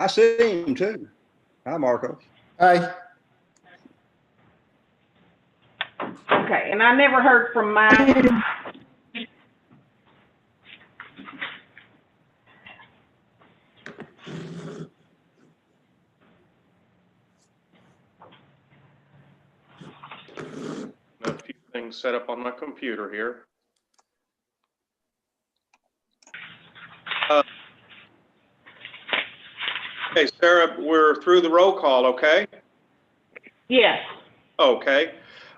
I see him too. Hi, Marco. Hi. Okay, and I never heard from Mike. A few things set up on my computer here. Okay, Sarah, we're through the roll call, okay? Yes. Okay.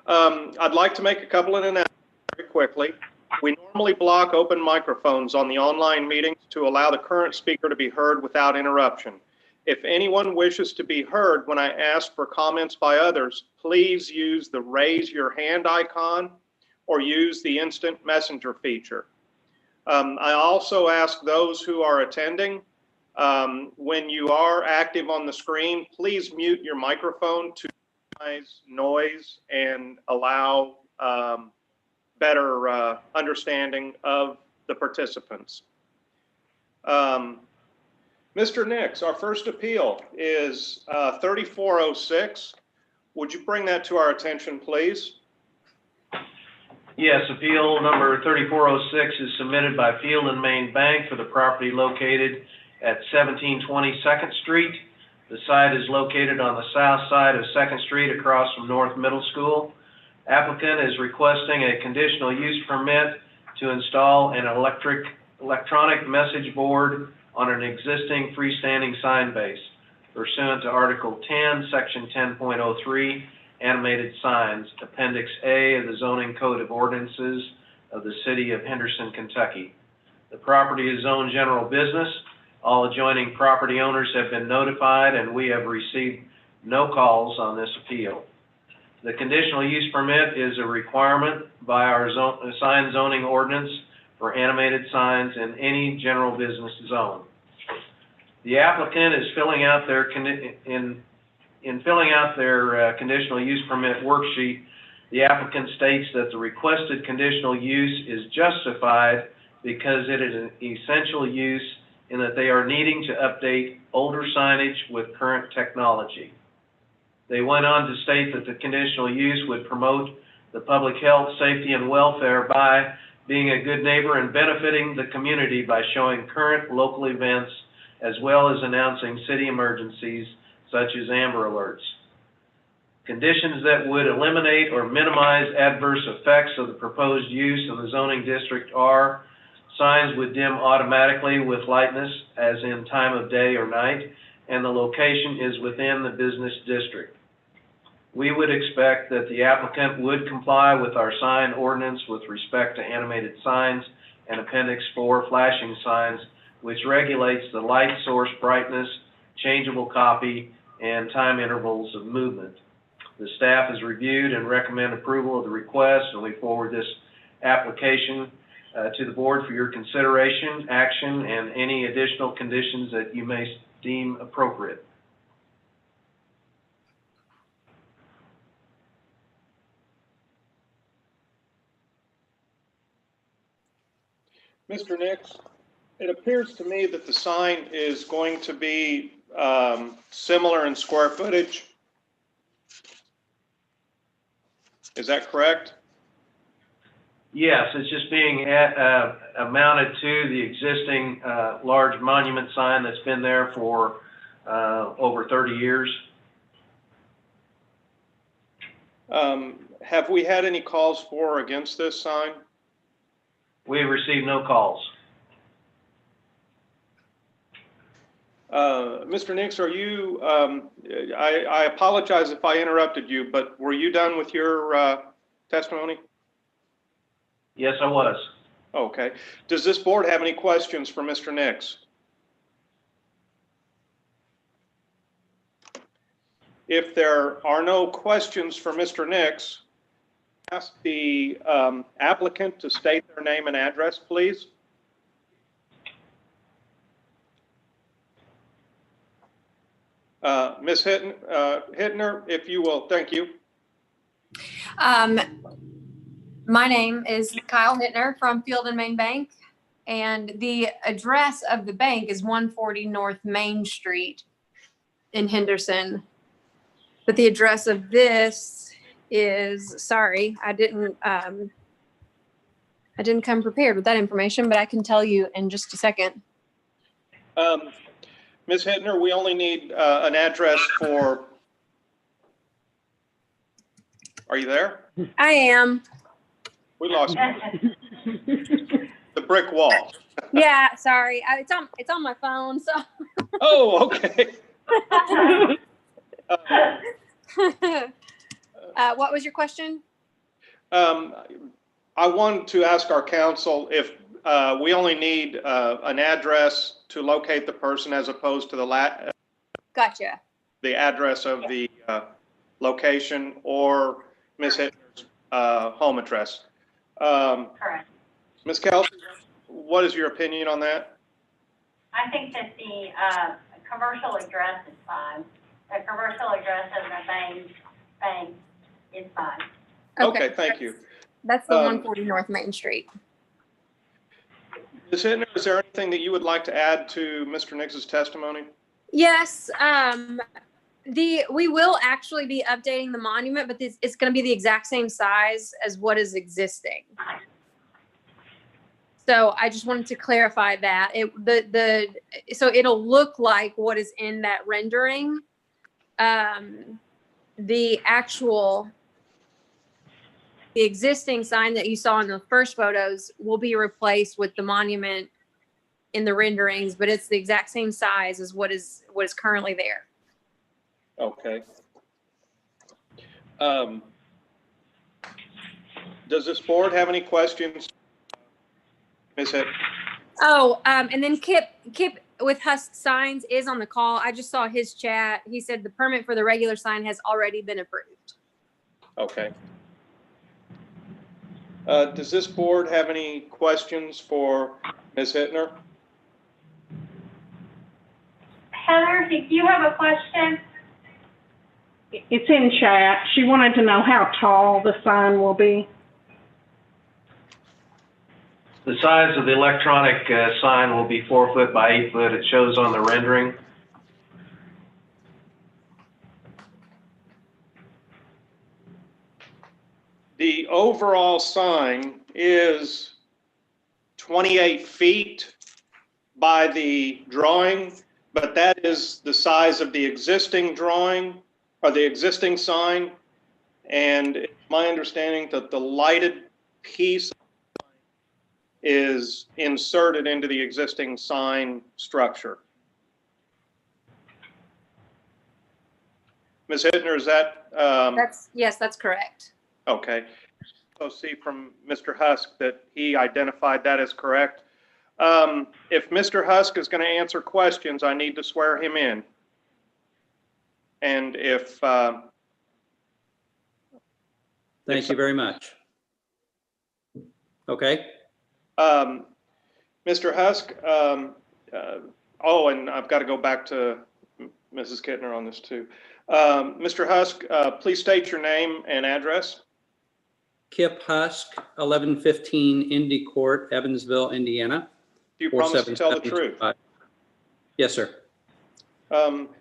I'd like to make a couple of announcements very quickly. We normally block open microphones on the online meetings to allow the current speaker to be heard without interruption. If anyone wishes to be heard when I ask for comments by others, please use the raise your hand icon or use the instant messenger feature. I also ask those who are attending, when you are active on the screen, please mute your microphone to minimize noise and allow better understanding of the participants. Mr. Nix, our first appeal is 3406. Would you bring that to our attention, please? Yes, appeal number 3406 is submitted by Field and Main Bank for the property located at 1720 2nd Street. The site is located on the south side of 2nd Street across from North Middle School. Applicant is requesting a conditional use permit to install an electronic message board on an existing freestanding sign base pursuant to Article 10, Section 10.03, Animated Signs, Appendix A of the Zoning Code of Ordinances of the City of Henderson, Kentucky. The property is zoned general business. All adjoining property owners have been notified, and we have received no calls on this appeal. The conditional use permit is a requirement by our sign zoning ordinance for animated signs in any general business zone. The applicant is filling out their conditional use permit worksheet. The applicant states that the requested conditional use is justified because it is an essential use in that they are needing to update older signage with current technology. They went on to state that the conditional use would promote the public health, safety, and welfare by being a good neighbor and benefiting the community by showing current local events as well as announcing city emergencies such as Amber Alerts. Conditions that would eliminate or minimize adverse effects of the proposed use in the zoning district are: signs would dim automatically with lightness, as in time of day or night, and the location is within the business district. We would expect that the applicant would comply with our sign ordinance with respect to animated signs and Appendix 4 flashing signs, which regulates the light source brightness, changeable copy, and time intervals of movement. The staff has reviewed and recommend approval of the request, and we forward this application to the board for your consideration, action, and any additional conditions that you may deem appropriate. Mr. Nix, it appears to me that the sign is going to be similar in square footage. Is that correct? Yes, it's just being mounted to the existing large monument sign that's been there for over 30 years. Have we had any calls for or against this sign? We have received no calls. Mr. Nix, are you, I apologize if I interrupted you, but were you done with your testimony? Yes, I was. Okay. Does this board have any questions for Mr. Nix? If there are no questions for Mr. Nix, ask the applicant to state their name and address, please. Ms. Hittner, if you will, thank you. My name is Kyle Hittner from Field and Main Bank, and the address of the bank is 140 North Main Street, in Henderson. But the address of this is, sorry, I didn't come prepared with that information, but I can tell you in just a second. Ms. Hittner, we only need an address for, are you there? I am. We lost the brick wall. Yeah, sorry. It's on my phone, so. Oh, okay. What was your question? I wanted to ask our council if we only need an address to locate the person as opposed to Gotcha. the address of the location or Ms. Hittner's home address. Correct. Ms. Kelsey, what is your opinion on that? I think that the commercial address is fine. The commercial address of the bank is fine. Okay, thank you. That's the 140 North Main Street. Ms. Hittner, is there anything that you would like to add to Mr. Nix's testimony? Yes. We will actually be updating the monument, but it's going to be the exact same size as what is existing. So I just wanted to clarify that so it'll look like what is in that rendering. The existing sign that you saw in the first photos will be replaced with the monument in the renderings, but it's the exact same size as what is currently there. Okay. Does this board have any questions? Ms. Hittner? Oh, and then Kip with Husk Signs is on the call. I just saw his chat. He said the permit for the regular sign has already been approved. Okay. Does this board have any questions for Ms. Hittner? Heather, do you have a question? It's in chat. She wanted to know how tall the sign will be. The size of the electronic sign will be 4 foot by 8 foot. It shows on the rendering. The overall sign is 28 feet by the drawing, but that is the size of the existing drawing or the existing sign. And it's my understanding that the lighted piece is inserted into the existing sign structure. Ms. Hittner, is that? Yes, that's correct. Okay. So see from Mr. Husk that he identified that as correct. If Mr. Husk is going to answer questions, I need to swear him in. And if... Thank you very much. Okay. Mr. Husk, oh, and I've got to go back to Mrs. Kittner on this too. Mr. Husk, please state your name and address. Kip Husk, 1115 Indy Court, Evansville, Indiana. Do you promise to tell the truth? Yes, sir.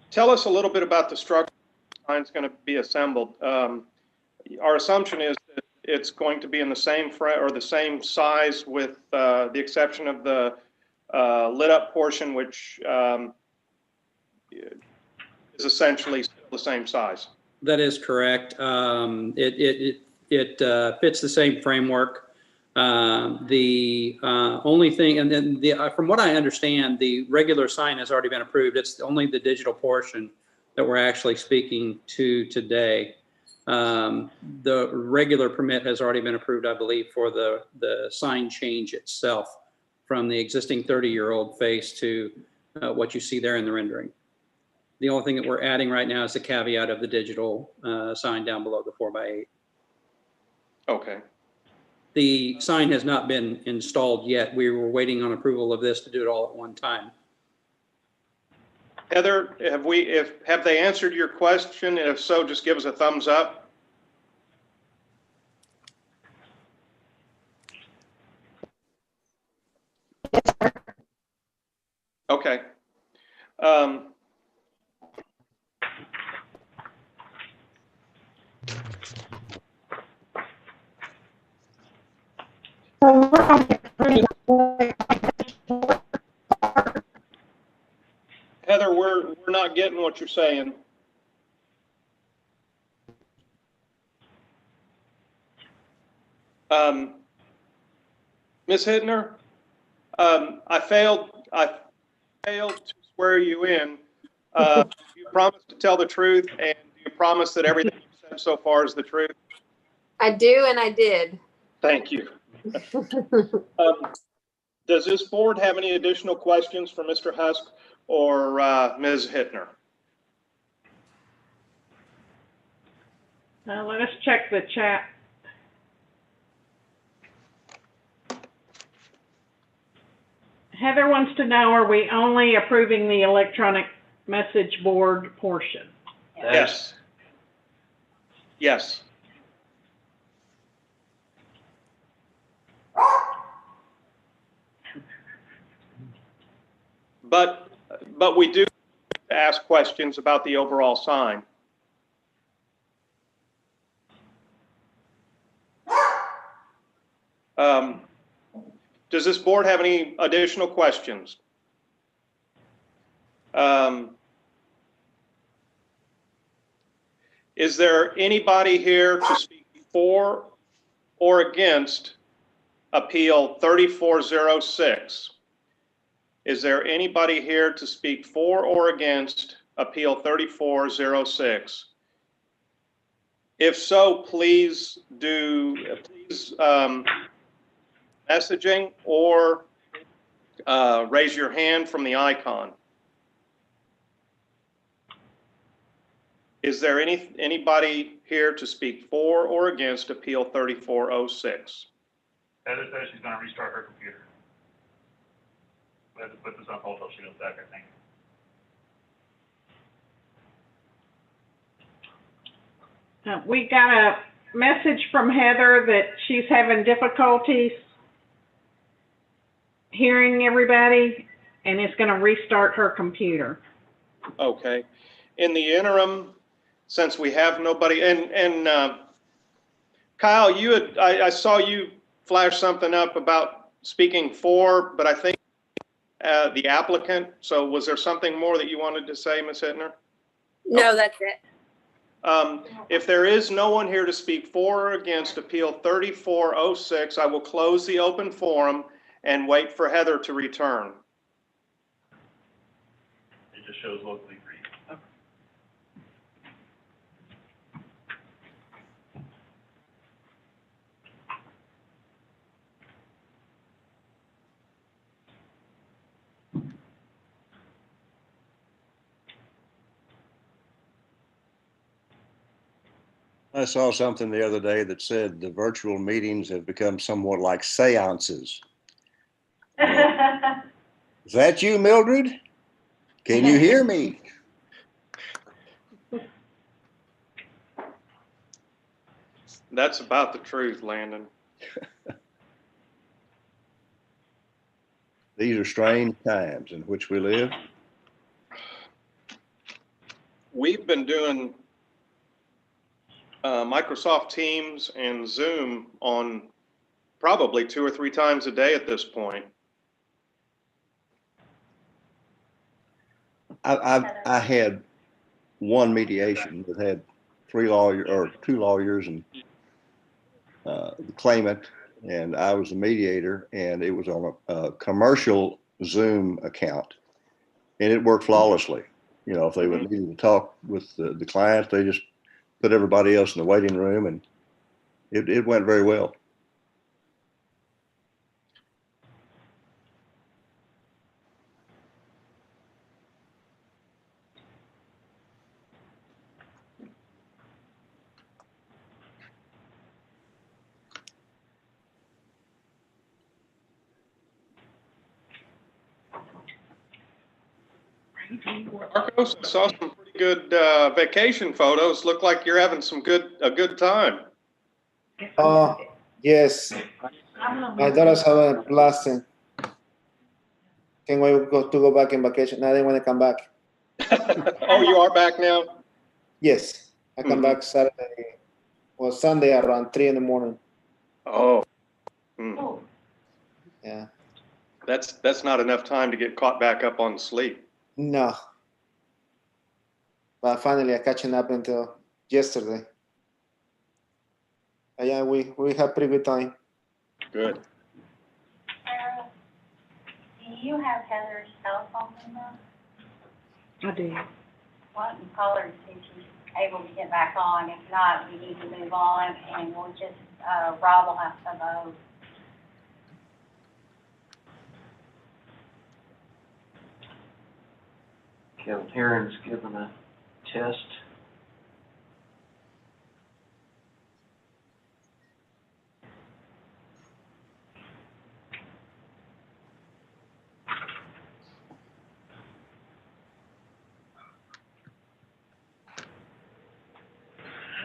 Tell us a little bit about the structure the sign's going to be assembled. Our assumption is that it's going to be in the same frame or the same size with the exception of the lit up portion, which is essentially still the same size. That is correct. It fits the same framework. The only thing, and then from what I understand, the regular sign has already been approved. It's only the digital portion that we're actually speaking to today. The regular permit has already been approved, I believe, for the sign change itself from the existing 30-year-old face to what you see there in the rendering. The only thing that we're adding right now is the caveat of the digital sign down below the 4x8. Okay. The sign has not been installed yet. We were waiting on approval of this to do it all at one time. Heather, have they answered your question? If so, just give us a thumbs up. Okay. Heather, we're not getting what you're saying. Ms. Hittner, I failed to swear you in. You promised to tell the truth, and you promise that everything you've said so far is the truth? I do, and I did. Thank you. Does this board have any additional questions for Mr. Husk or Ms. Hittner? Let us check the chat. Heather wants to know, are we only approving the electronic message board portion? Yes. Yes. But we do ask questions about the overall sign. Does this board have any additional questions? Is there anybody here to speak for or against Appeal 3406? Is there anybody here to speak for or against Appeal 3406? If so, please messaging or raise your hand from the icon. Is there anybody here to speak for or against Appeal 3406? Heather says she's going to restart her computer. We have to put this on hold till she goes back, I think. We got a message from Heather that she's having difficulties hearing everybody and is going to restart her computer. Okay. In the interim, since we have nobody, and Kyle, I saw you flash something up about speaking for, but I think the applicant. So was there something more that you wanted to say, Ms. Hittner? No, that's it. If there is no one here to speak for or against Appeal 3406, I will close the open forum and wait for Heather to return. It just shows locally free. I saw something the other day that said the virtual meetings have become somewhat like seances. Is that you, Mildred? Can you hear me? That's about the truth, Landon. These are strange times in which we live. We've been doing Microsoft Teams and Zoom on probably 2 or 3 times a day at this point. I had one mediation that had 2 lawyers and the claimant, and I was the mediator, and it was on a commercial Zoom account, and it worked flawlessly. You know, if they would needed to talk with the client, they just put everybody else in the waiting room, and it went very well. Marcos, I saw some pretty good vacation photos. Look like you're having a good time. Yes. My daughter's having a blast. Can't wait to go back in vacation. Now they want to come back. Oh, you are back now? Yes. I come back Saturday or Sunday around 3 in the morning. Oh. Yeah. That's not enough time to get caught back up on sleep. No. but finally I catching up until yesterday. Yeah, we had pretty good time. Good. Sarah, do you have Heather's cell phone number? I do. Why don't you call her and see if she's able to get back on? If not, we need to move on, and we'll just, Rob will have to vote. Kevin Heron's given a test.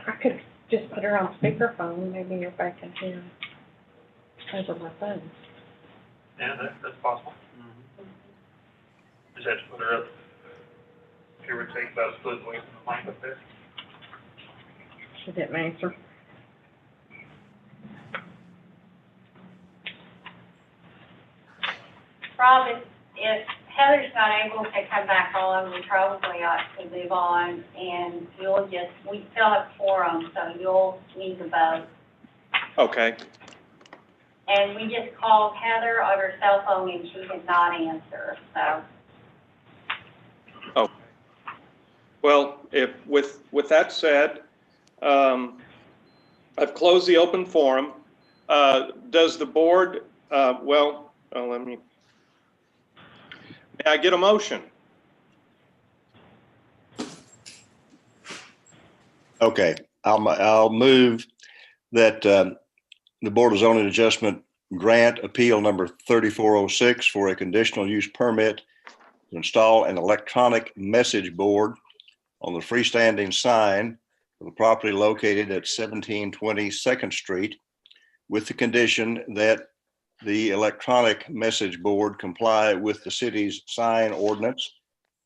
I could just put her on speakerphone, maybe if I can hear over my phone. Yeah, that's possible. Just have to put her up. Here would take about a foot away from the mic up there. She didn't answer. Rob, if Heather's not able to come back on, we probably ought to move on, and we still have quorum, so you'll need to vote. Okay. And we just called Heather on her cell phone, and she did not answer, so. Oh. Well, with that said, I've closed the open forum. Does the board, may I get a motion? Okay, I'll move that the Board of Zoning Adjustment grant appeal number 3406 for a conditional use permit to install an electronic message board on the freestanding sign for the property located at 1720 2nd Street, with the condition that the electronic message board comply with the city's sign ordinance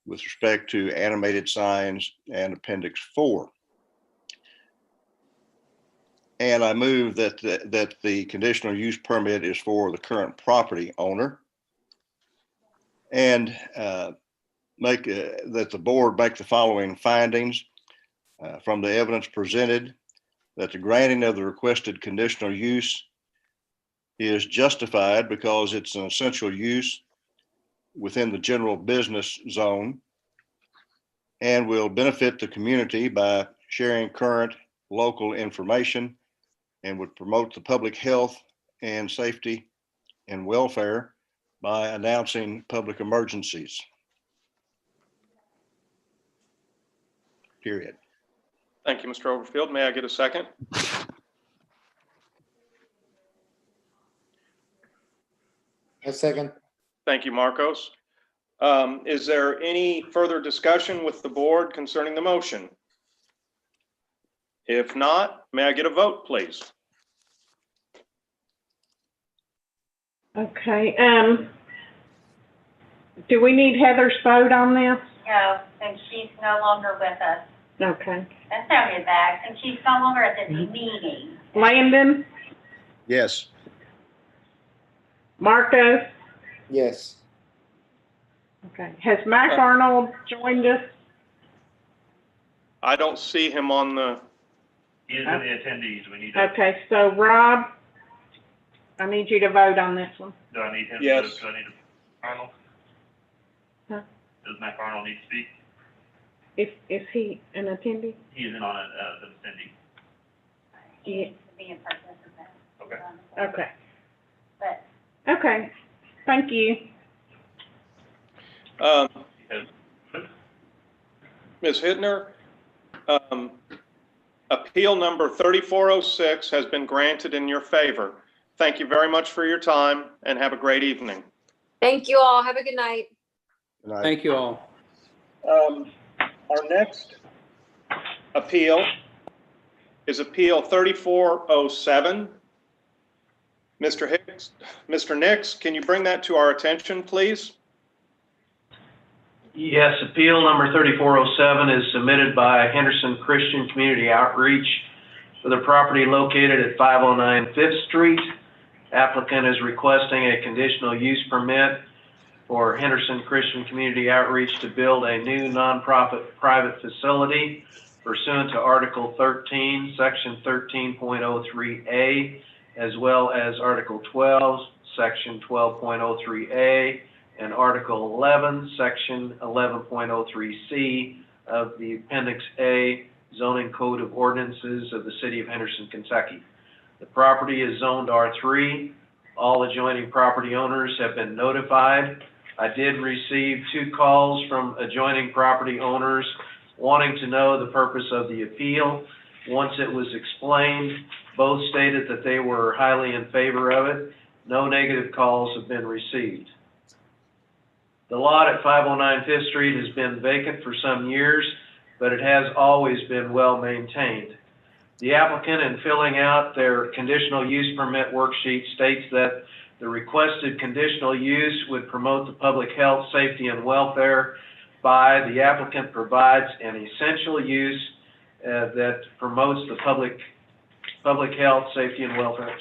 with respect to animated signs and Appendix 4. And I move that the conditional use permit is for the current property owner, and that the board make the following findings from the evidence presented: that the granting of the requested conditional use is justified because it's an essential use within the general business zone and will benefit the community by sharing current local information and would promote the public health and safety and welfare by announcing public emergencies. Period. Thank you, Mr. Overfield. May I get a second? A second. Thank you, Marcos. Is there any further discussion with the board concerning the motion? If not, may I get a vote, please? Okay, do we need Heather's vote on this? No, since she's no longer with us. Okay. That sounded bad, since she's no longer at the meeting. Landon, Yes. Marcos? Yes. Okay. Has Mac Arnold joined us? I don't see him on the, He is in the attendees. We need to, Okay, so Rob, I need you to vote on this one. do I need him to, Yes. do I need to, Arnold? Huh? Does Mac Arnold need to speak? Is he an attendee? He is in on it as an attendee. She needs to be a participant. Okay. Okay. But Okay, thank you. Ms. Hittner, appeal number 3406 has been granted in your favor. Thank you very much for your time and have a great evening. Thank you all. Have a good night. And I- Thank you all. Our next appeal is Appeal 3407. Mr. Nix, can you bring that to our attention, please? Yes, appeal number 3407 is submitted by Henderson Christian Community Outreach for the property located at 509 5th Street. Applicant is requesting a conditional use permit for Henderson Christian Community Outreach to build a new nonprofit private facility pursuant to Article 13, Section 13.03A, as well as Article 12, Section 12.03A, and Article 11, Section 11.03C of the Appendix A Zoning Code of Ordinances of the City of Henderson, Kentucky. The property is zoned R3. All adjoining property owners have been notified. I did receive 2 calls from adjoining property owners wanting to know the purpose of the appeal. Once it was explained, both stated that they were highly in favor of it. No negative calls have been received. The lot at 509 Fifth Street has been vacant for some years, but it has always been well maintained. The applicant, in filling out their conditional use permit worksheet, states that the requested conditional use would promote the public health, safety, and welfare by the applicant provides an essential use that promotes the public health, safety, and welfare.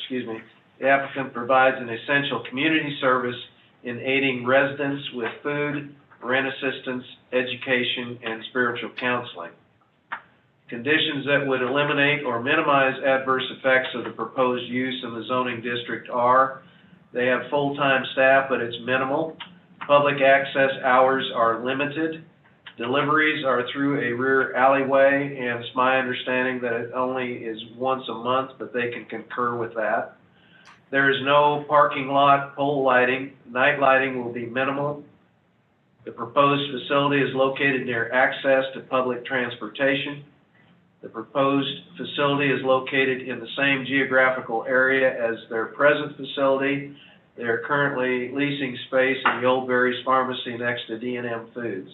The applicant provides an essential community service in aiding residents with food, rent assistance, education, and spiritual counseling. Conditions that would eliminate or minimize adverse effects of the proposed use in the zoning district are: they have full-time staff, but it's minimal. Public access hours are limited. Deliveries are through a rear alleyway, and it's my understanding that it only is once a month, but they can concur with that. There is no parking lot pole lighting. Night lighting will be minimal. The proposed facility is located near access to public transportation. The proposed facility is located in the same geographical area as their present facility. They are currently leasing space in the Old Berries Pharmacy next to D&M Foods.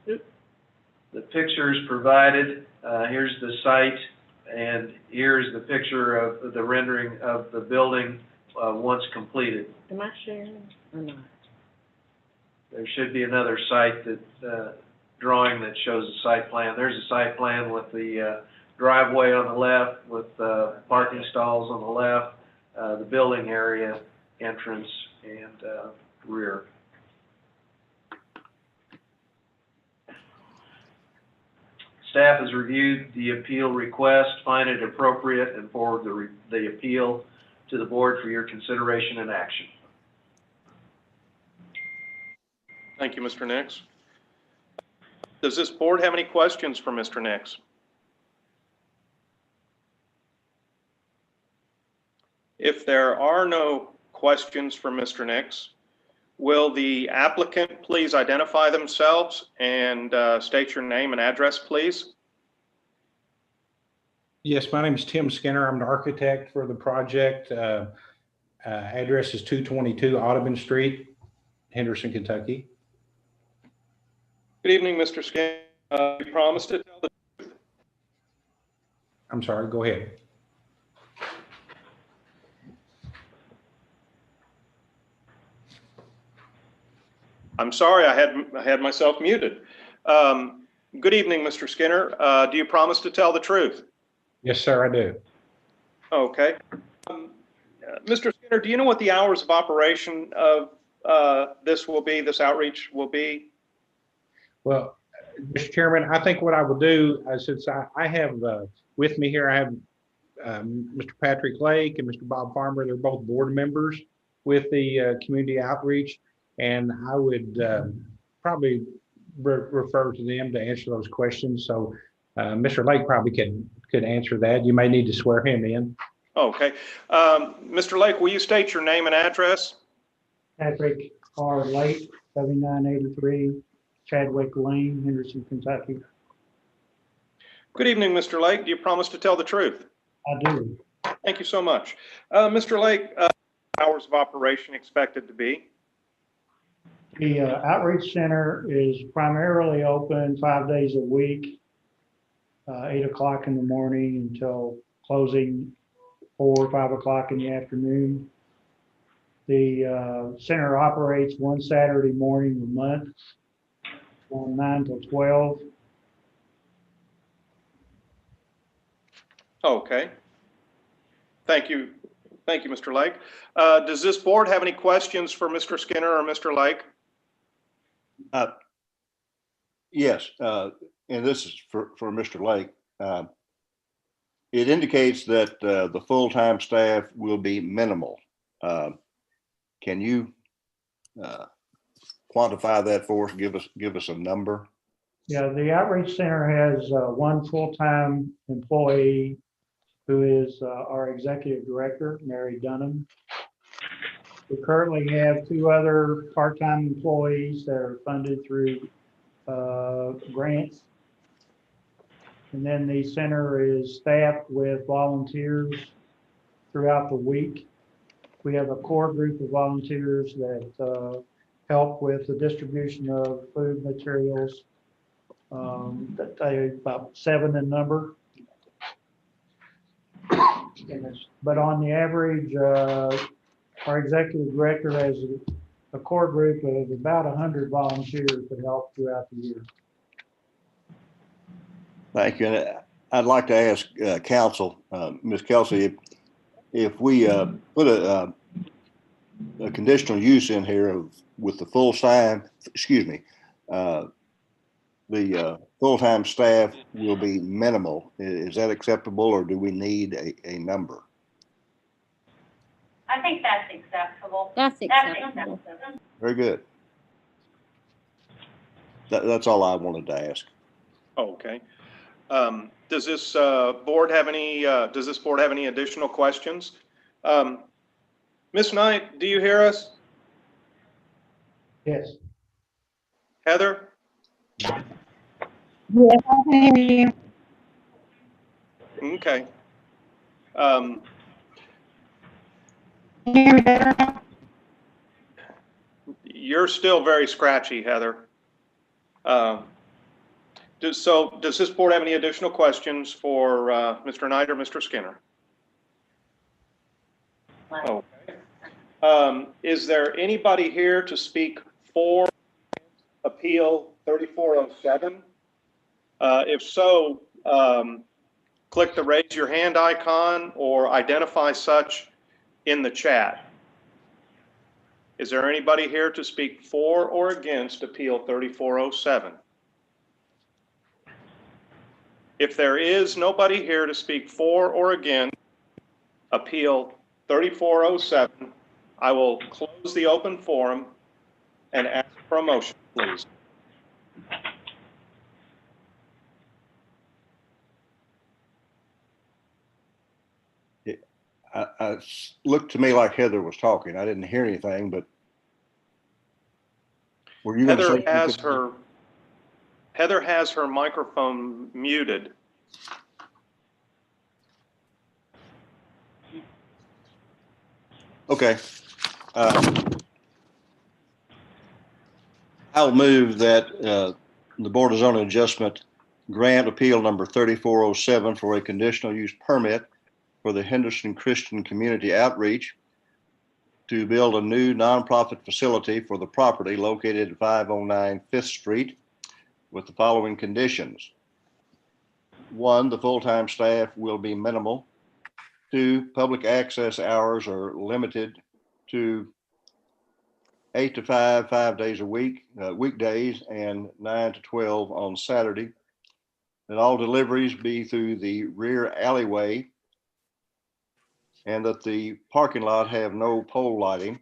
The pictures provided, here's the site, and here's the picture of the rendering of the building once completed. Am I sharing or not? There should be another site that drawing that shows the site plan. There's a site plan with the driveway on the left, with parking stalls on the left, the building area, entrance, and rear. Staff has reviewed the appeal request, find it appropriate, and forward the appeal to the board for your consideration and action. Thank you, Mr. Nix. Does this board have any questions for Mr. Nix? If there are no questions for Mr. Nix, will the applicant please identify themselves and state your name and address, please? Yes, my name is Tim Skinner. I'm the architect for the project. Address is 222 Audubon Street, Henderson, Kentucky. Good evening, Mr. Skinner. You promised to tell the truth. I'm sorry, go ahead. I'm sorry, I had myself muted. Good evening, Mr. Skinner. Do you promise to tell the truth? Yes, sir, I do. Okay. Mr. Skinner, do you know what the hours of operation of this outreach will be? Well, Mr. Chairman, I think what I will do, since I have with me here, I have Mr. Patrick Lake and Mr. Bob Farmer. They're both board members with the community outreach, and I would probably refer to them to answer those questions. So Mr. Lake probably could answer that. You may need to swear him in. Okay. Mr. Lake, will you state your name and address? Patrick R. Lake, 7983 Chadwick Lane, Henderson, Kentucky. Good evening, Mr. Lake. Do you promise to tell the truth? I do. Thank you so much. Mr. Lake, hours of operation expected to be? The outreach center is primarily open 5 days a week, 8 o'clock in the morning until closing 4 or 5 o'clock in the afternoon. The center operates one Saturday morning a month from 9 till 12. Okay. Thank you. Thank you, Mr. Lake. Does this board have any questions for Mr. Skinner or Mr. Lake? Yes, and this is for Mr. Lake. It indicates that the full-time staff will be minimal. Can you quantify that for us? Give us a number. Yeah, the outreach center has one full-time employee who is our executive director, Mary Dunham. We currently have 2 other part-time employees that are funded through grants. And then the center is staffed with volunteers throughout the week. We have a core group of volunteers that help with the distribution of food materials. That they about 7 in number. But on the average, our executive director has a core group of about 100 volunteers to help throughout the year. Thank you. And I'd like to ask council, Ms. Kelsey, if we put a conditional use in here with the full-time, the full-time staff will be minimal. Is that acceptable, or do we need a number? I think that's acceptable. That's acceptable. Very good. That's all I wanted to ask. Okay. Does this board have any additional questions? Ms. Knight, do you hear us? Yes. Heather? Yes, I can hear you. Okay. Can you hear me better now? You're still very scratchy, Heather. Does this board have any additional questions for Mr. Knight or Mr. Skinner? Okay. Is there anybody here to speak for Appeal 3407? If so, click the raise your hand icon or identify such in the chat. Is there anybody here to speak for or against Appeal 3407? If there is nobody here to speak for or against Appeal 3407, I will close the open forum and ask for a motion, please. It looked to me like Heather was talking. I didn't hear anything, but were you going to say Heather has her microphone muted. Okay. I'll move that the Board of Zoning Adjustment grant appeal number 3407 for a conditional use permit for the Henderson Christian Community Outreach to build a new nonprofit facility for the property located at 509 5th Street with the following conditions. 1, the full-time staff will be minimal. 2, public access hours are limited to 8 to 5, 5 days a week, weekdays, and 9 to 12 on Saturday. That all deliveries be through the rear alleyway, and that the parking lot have no pole lighting,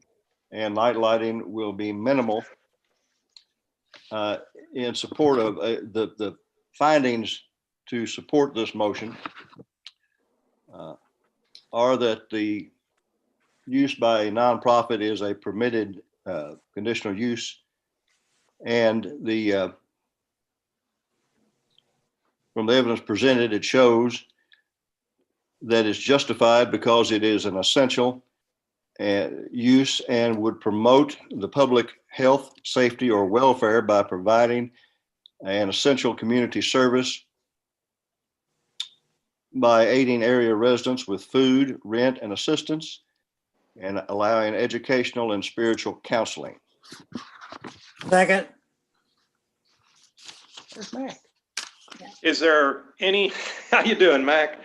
and night lighting will be minimal. In support of the findings to support this motion are that the use by a nonprofit is a permitted conditional use, and the from the evidence presented, it shows that it's justified because it is an essential use and would promote the public health, safety, or welfare by providing an essential community service, by aiding area residents with food, rent, and assistance, and allowing educational and spiritual counseling. Second. Where's Mac? Is there any, how you doing, Mac?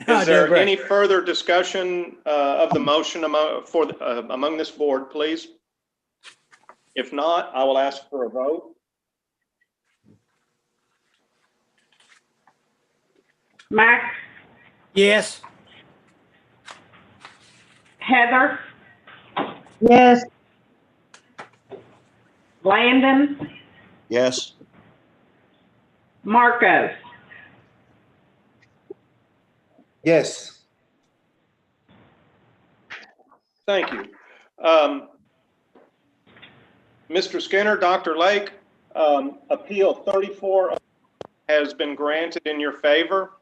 Is there any further discussion of the motion among this board, please? If not, I will ask for a vote. Max, Yes. Heather, Yes. Landon, Yes. Marcos. Yes. Thank you. Mr. Skinner, Dr. Lake, Appeal 34 has been granted in your favor.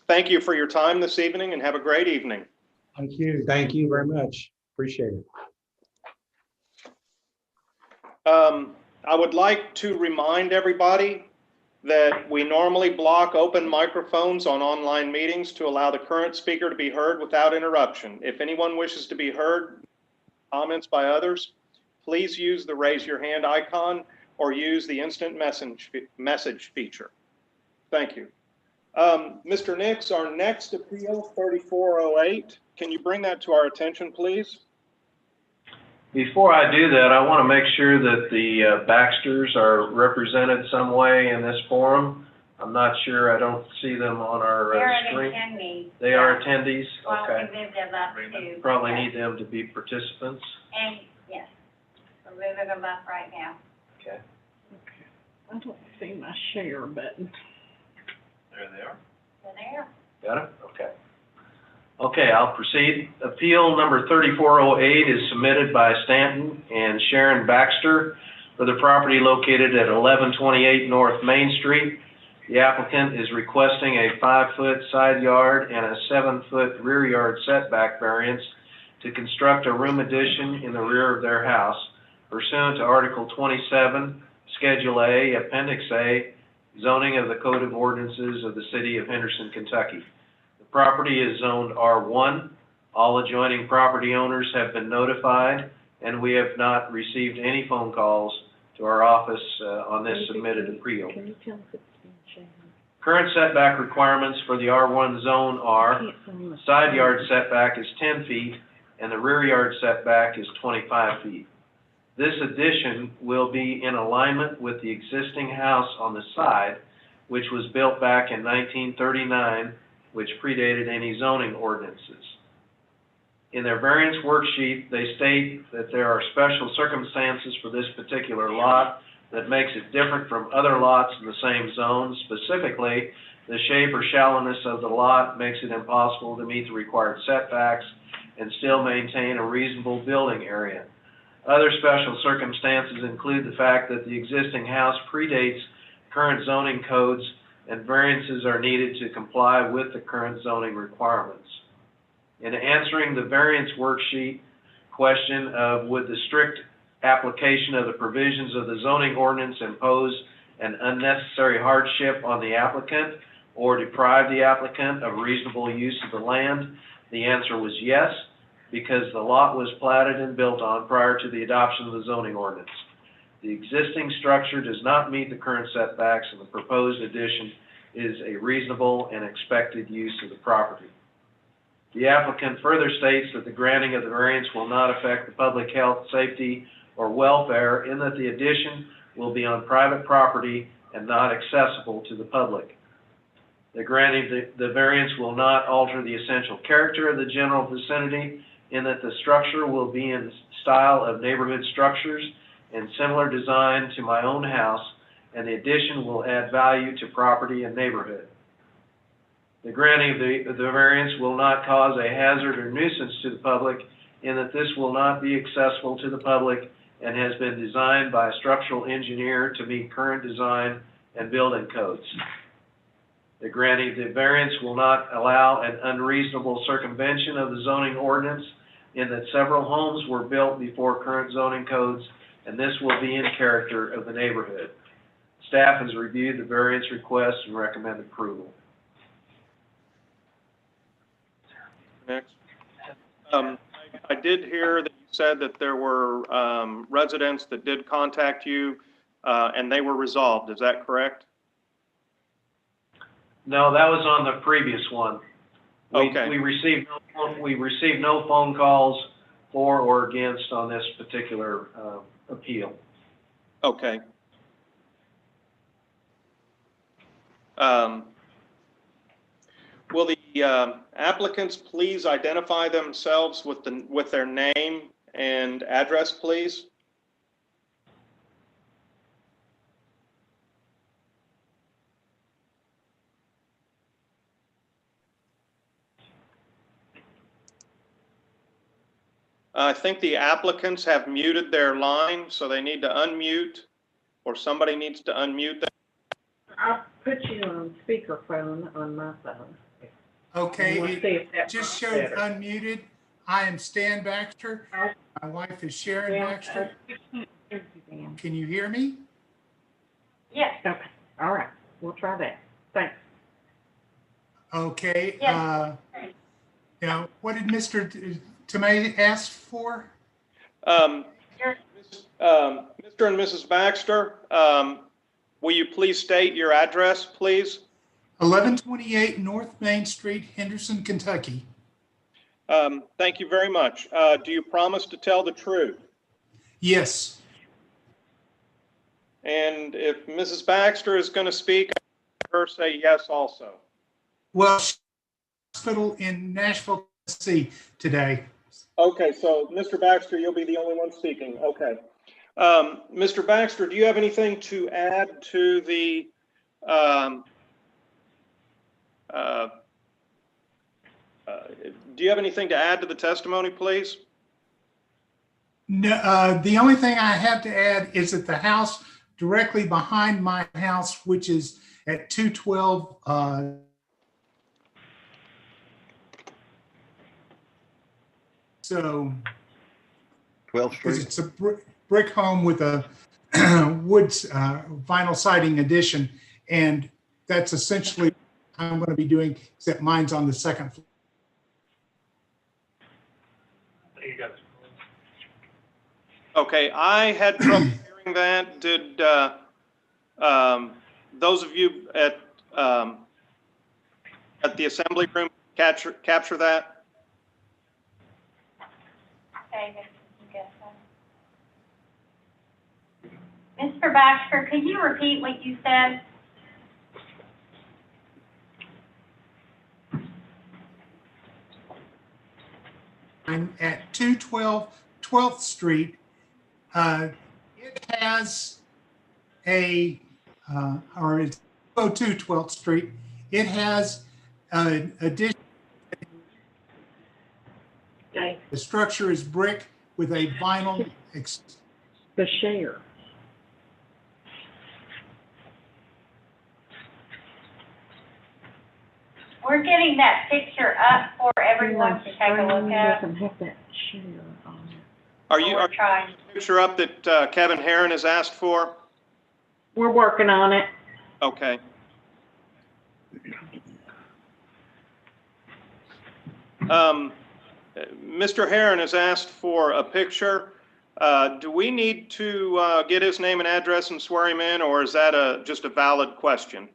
Thank you for your time this evening and have a great evening. Thank you. Thank you very much. Appreciate it. I would like to remind everybody that we normally block open microphones on online meetings to allow the current speaker to be heard without interruption. If anyone wishes to be heard, comments by others, please use the raise your hand icon or use the instant message feature. Thank you. Mr. Nix, our next appeal, 3408, can you bring that to our attention, please? Before I do that, I want to make sure that the Baxters are represented some way in this forum. I'm not sure. I don't see them on our screen. They're attendees. They are attendees? Well, Okay. we moved them up too. Probably need them to be participants. And, yes, we're moving them up right now. Okay. I don't see my share button. There they are. So there. Got it? Okay. Okay, I'll proceed. Appeal number 3408 is submitted by Stanton and Sharon Baxter for the property located at 1128 North Main Street. The applicant is requesting a 5-foot side yard and a 7-foot rear yard setback variance to construct a room addition in the rear of their house pursuant to Article 27, Schedule A, Appendix A, zoning of the Code of Ordinances of the City of Henderson, Kentucky. The property is zoned R1. All adjoining property owners have been notified, and we have not received any phone calls to our office on this submitted appeal. Current setback requirements for the R1 zone are side yard setback is 10 feet and the rear yard setback is 25 feet. This addition will be in alignment with the existing house on the side, which was built back in 1939, which predated any zoning ordinances. In their variance worksheet, they state that there are special circumstances for this particular lot that makes it different from other lots in the same zone. Specifically, the shape or shallowness of the lot makes it impossible to meet the required setbacks and still maintain a reasonable building area. Other special circumstances include the fact that the existing house predates current zoning codes and variances are needed to comply with the current zoning requirements. In answering the variance worksheet question of would the strict application of the provisions of the zoning ordinance impose an unnecessary hardship on the applicant or deprive the applicant of reasonable use of the land, the answer was yes, because the lot was platted and built on prior to the adoption of the zoning ordinance. The existing structure does not meet the current setbacks, and the proposed addition is a reasonable and expected use of the property. The applicant further states that the granting of the variance will not affect the public health, safety, or welfare, in that the addition will be on private property and not accessible to the public. The granting the variance will not alter the essential character of the general vicinity, in that the structure will be in style of neighborhood structures and similar design to my own house, and the addition will add value to property and neighborhood. The granting of the variance will not cause a hazard or nuisance to the public, in that this will not be accessible to the public and has been designed by a structural engineer to meet current design and building codes. The granting of the variance will not allow an unreasonable circumvention of the zoning ordinance, in that several homes were built before current zoning codes, and this will be in character of the neighborhood. Staff has reviewed the variance request and recommend approval. Next. I did hear that you said that there were residents that did contact you and they were resolved. Is that correct? No, that was on the previous one. Okay. We received no phone calls for or against on this particular appeal. Okay. the applicants please identify themselves with their name and address, please? I think the applicants have muted their line, so they need to unmute, or somebody needs to unmute them. I'll put you on speakerphone on my phone. Okay, And we'll see if it that just works showed better. unmuted. I am Stan Baxter. My wife is Sharon Baxter. Can you hear me? Yes. Okay, all right, we'll try that. Thanks. Okay, Yes. now, what did Mr. Tomei ask for? Mr. and Mrs. Baxter, will you please state your address, please? 1128 North Main Street, Henderson, Kentucky. Thank you very much. Do you promise to tell the truth? Yes. And if Mrs. Baxter is going to speak, I'll have her say yes also. Well, she's in the hospital in Nashville, Tennessee today. Okay, so Mr. Baxter, you'll be the only one speaking. Okay. Mr. Baxter, do you have anything to add to the do you have anything to add to the testimony, please? No, the only thing I have to add is that the house directly behind my house, which is at 212 so 12th because Street. it's a brick home with a wood vinyl siding addition, and that's essentially what I'm going to be doing, except mine's on the second floor. You got it. Okay, I had trouble hearing that. Did those of you at the assembly room capture that? Okay, you guess that. Mr. Baxter, could you repeat what you said? I'm at 212 12th Street. It has a, or it's 202 12th Street. It has an addition. Okay, The structure is brick with a vinyl. the share. We're getting that picture up for everyone to take a look at. Doesn't have that share on it. Are you We're trying. the picture up that Kevin Herron has asked for? We're working on it. Okay. Mr. Herron has asked for a picture. Do we need to get his name and address and swear him in, or is that just a valid question?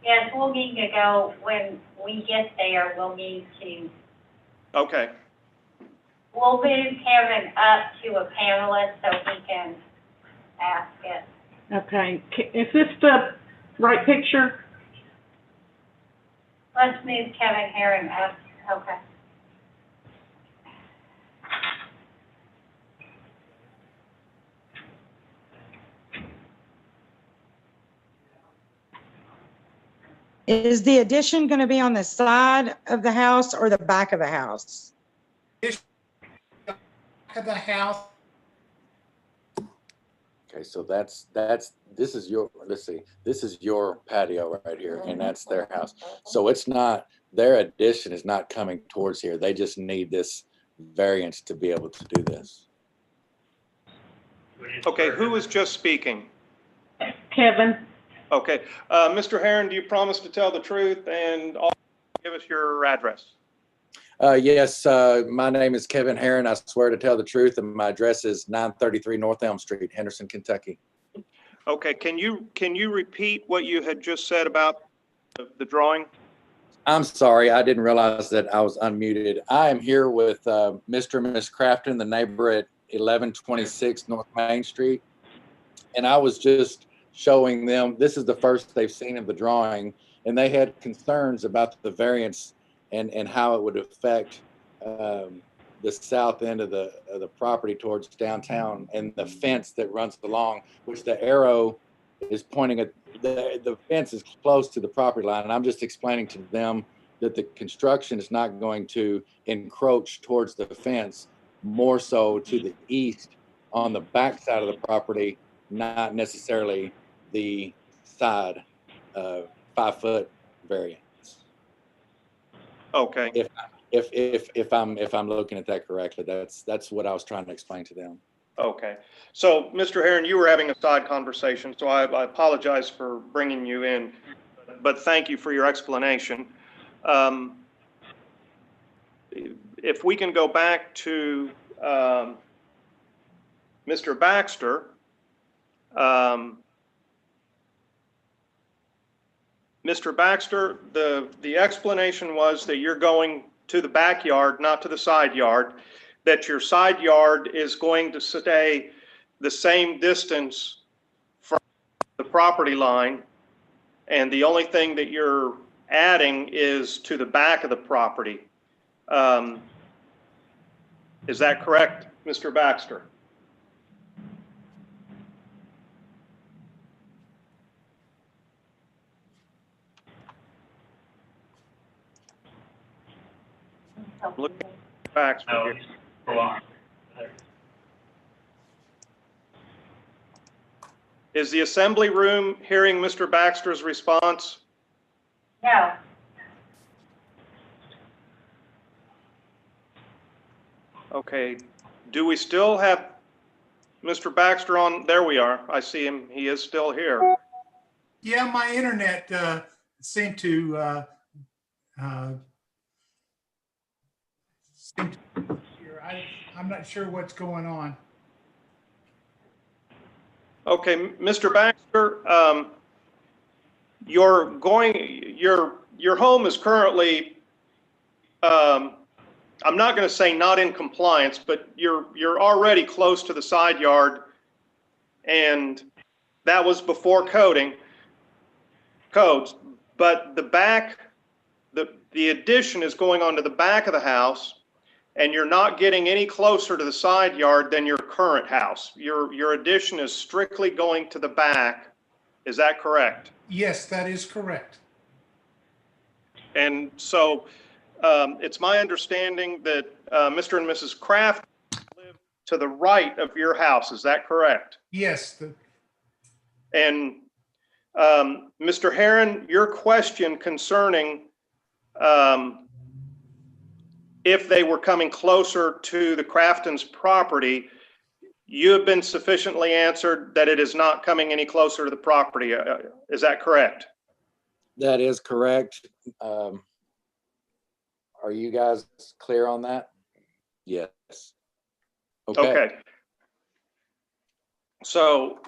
Yes, we'll need to go, when we get there, we'll need to, Okay. we'll move Kevin up to a panelist so he can ask it. Okay, is this the right picture? Let's move Kevin Herron up, okay. Is the addition going to be on the side of the house or the back of the house? Of the house. Okay, so this is your, let's see, this is your patio right here, and that's their house. So it's not, their addition is not coming towards here. They just need this variance to be able to do this. Okay, who is just speaking? Kevin? Okay, Mr. Herron, do you promise to tell the truth and also give us your address? Yes, my name is Kevin Herron. I swear to tell the truth, and my address is 933 North Elm Street, Henderson, Kentucky. Okay, can you repeat what you had just said about the drawing? I'm sorry, I didn't realize that I was unmuted. I am here with Mr. and Ms. Crafton, the neighbor at 1126 North Main Street. And I was just showing them, this is the first they've seen of the drawing, and they had concerns about the variance and how it would affect the south end of the property towards downtown, and the fence that runs along, which the arrow is pointing at. The fence is close to the property line, and I'm just explaining to them that the construction is not going to encroach towards the fence, more so to the east on the back side of the property, not necessarily the side 5-foot variance. Okay. If I'm looking at that correctly, that's what I was trying to explain to them. Okay. So, Mr. Heron, you were having a side conversation, so I apologize for bringing you in, but thank you for your explanation. If we can go back to Mr. Baxter, Mr. Baxter, the explanation was that you're going to the backyard, not to the side yard, that your side yard is going to stay the same distance from the property line, and the only thing that you're adding is to the back of the property. Is that correct, Mr. Baxter? I'm looking at Baxter No, here. it's prolonged. Is the assembly room hearing Mr. Baxter's response? No. Okay. Do we still have Mr. Baxter on? There we are. I see him. He is still here. Yeah, my internet seemed to I'm not sure what's going on. Okay, Mr. Baxter, your home is currently, I'm not going to say not in compliance, but you're already close to the side yard, and that was before codes. But the back, the addition is going onto the back of the house, and you're not getting any closer to the side yard than your current house. Your addition is strictly going to the back. Is that correct? Yes, that is correct. And so it's my understanding that Mr. and Mrs. Kraft live to the right of your house. Is that correct? Yes. And Mr. Heron, your question concerning if they were coming closer to the Crafton's property, you have been sufficiently answered that it is not coming any closer to the property. Is that correct? That is correct. Are you guys clear on that? Yes. Okay. So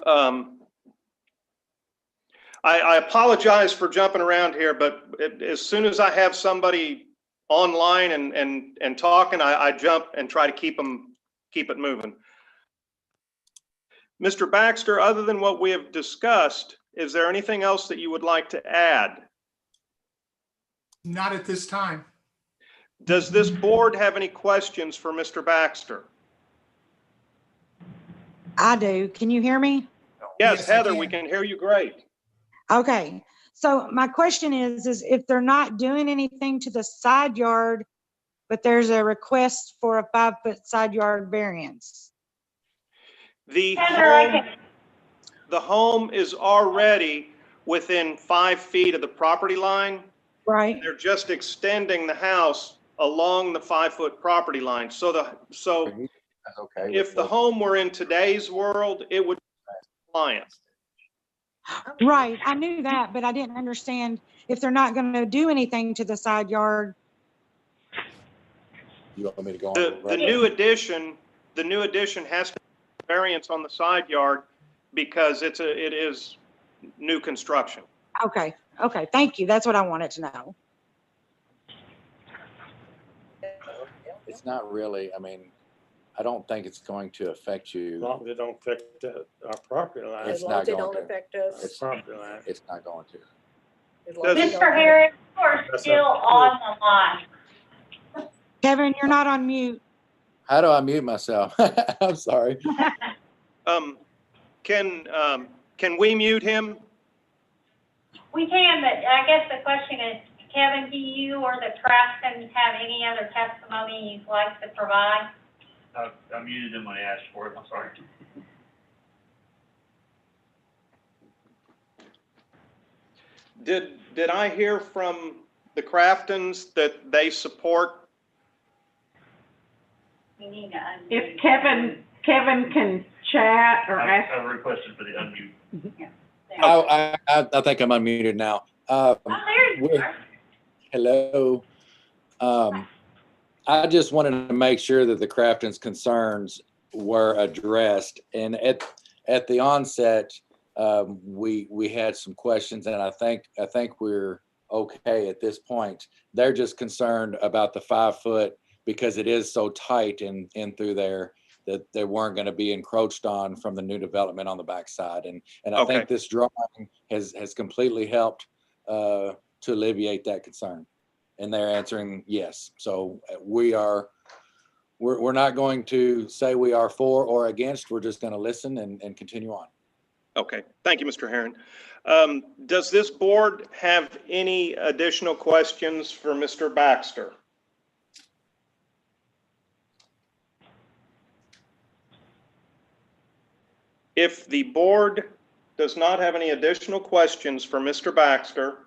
I apologize for jumping around here, but as soon as I have somebody online and talking, I jump and try to keep it moving. Mr. Baxter, other than what we have discussed, is there anything else that you would like to add? Not at this time. Does this board have any questions for Mr. Baxter? I do. Can you hear me? Yes, Heather, we can hear you great. Okay. So my question is if they're not doing anything to the side yard, but there's a request for a 5-foot side yard variance. The Heather, home is already within 5 feet of the property line. Right. They're just extending the house along the 5-foot property line. So if the home were in today's world, it would be compliant. Right. I knew that, but I didn't understand if they're not going to do anything to the side yard. You want me to go on? The new addition has to have variance on the side yard because it is new construction. Okay. Okay. Thank you. That's what I wanted to know. It's not really, I mean, I don't think it's going to affect As you. long as it don't affect our property line. It's As long not as they going don't to. affect us. It's, Property line. it's not going to. As long as they don't Mr. Harris, you are That's still up. on the line. Kevin, you're not on mute. How do I mute myself? I'm sorry. Can we mute him? We can, but I guess the question is, Kevin, do you or the Craftsons have any other testimony you'd like to provide? I muted him when I asked for it, I'm sorry. Did I hear from the Craftons that they support? We need to unmute. If Kevin can chat or ask. I requested for the unmute. Yeah. I think I'm unmuted now. Oh, there you are. Hello. I just wanted to make sure that the Craftons' concerns were addressed. And at the onset, we had some questions, and I think we're okay at this point. They're just concerned about the 5 foot because it is so tight in through there that they weren't going to be encroached on from the new development on the backside. And I think this drawing has completely helped to alleviate that concern. And they're answering yes. So we're not going to say we are for or against. We're just going to listen and continue on. Okay, thank you, Mr. Herron. Does this board have any additional questions for Mr. Baxter? If the board does not have any additional questions for Mr. Baxter,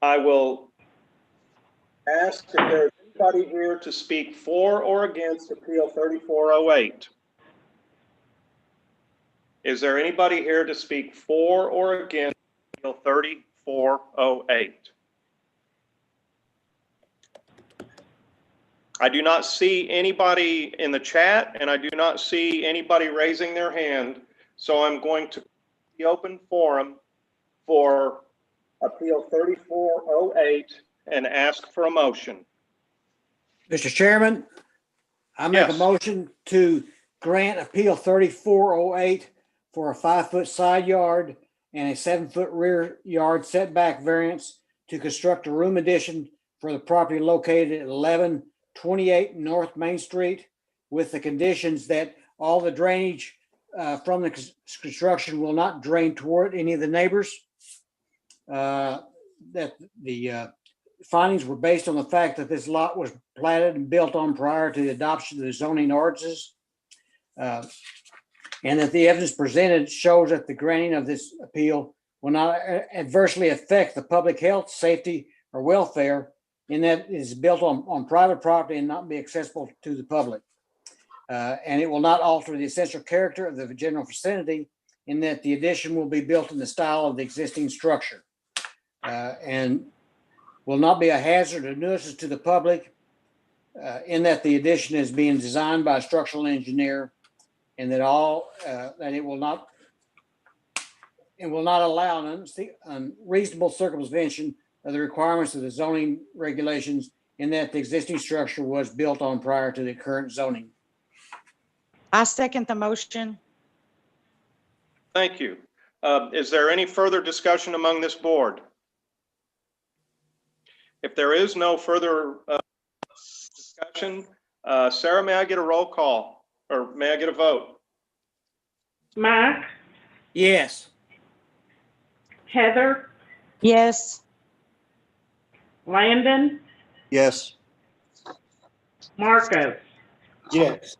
I will ask if there is anybody here to speak for or against Appeal 3408. Is there anybody here to speak for or against Appeal 3408? I do not see anybody in the chat, and I do not see anybody raising their hand, so I'm going to the open forum for Appeal 3408 and ask for a motion. Mr. Chairman, I make a motion to grant Appeal 3408 for a 5 foot side yard and a 7 foot rear yard setback variance to construct a room addition for the property located at 1128 North Main Street, with the conditions that all the drainage from the construction will not drain toward any of the neighbors. That the findings were based on the fact that this lot was platted and built on prior to the adoption of the zoning ordinances. And that the evidence presented shows that the granting of this appeal will not adversely affect the public health, safety, or welfare, in that it is built on private property and not be accessible to the public. And it will not alter the essential character of the general vicinity, in that the addition will be built in the style of the existing structure. And will not be a hazard or nuisance to the public, in that the addition is being designed by a structural engineer, and that that it will not allow an unreasonable circumvention of the requirements of the zoning regulations, in that the existing structure was built on prior to the current zoning. I second the motion. Thank you. Is there any further discussion among this board? If there is no further discussion, Sarah, may I get a roll call, or may I get a vote? Mike? Yes. Heather? Yes. Landon? Yes. Marcus? Yes.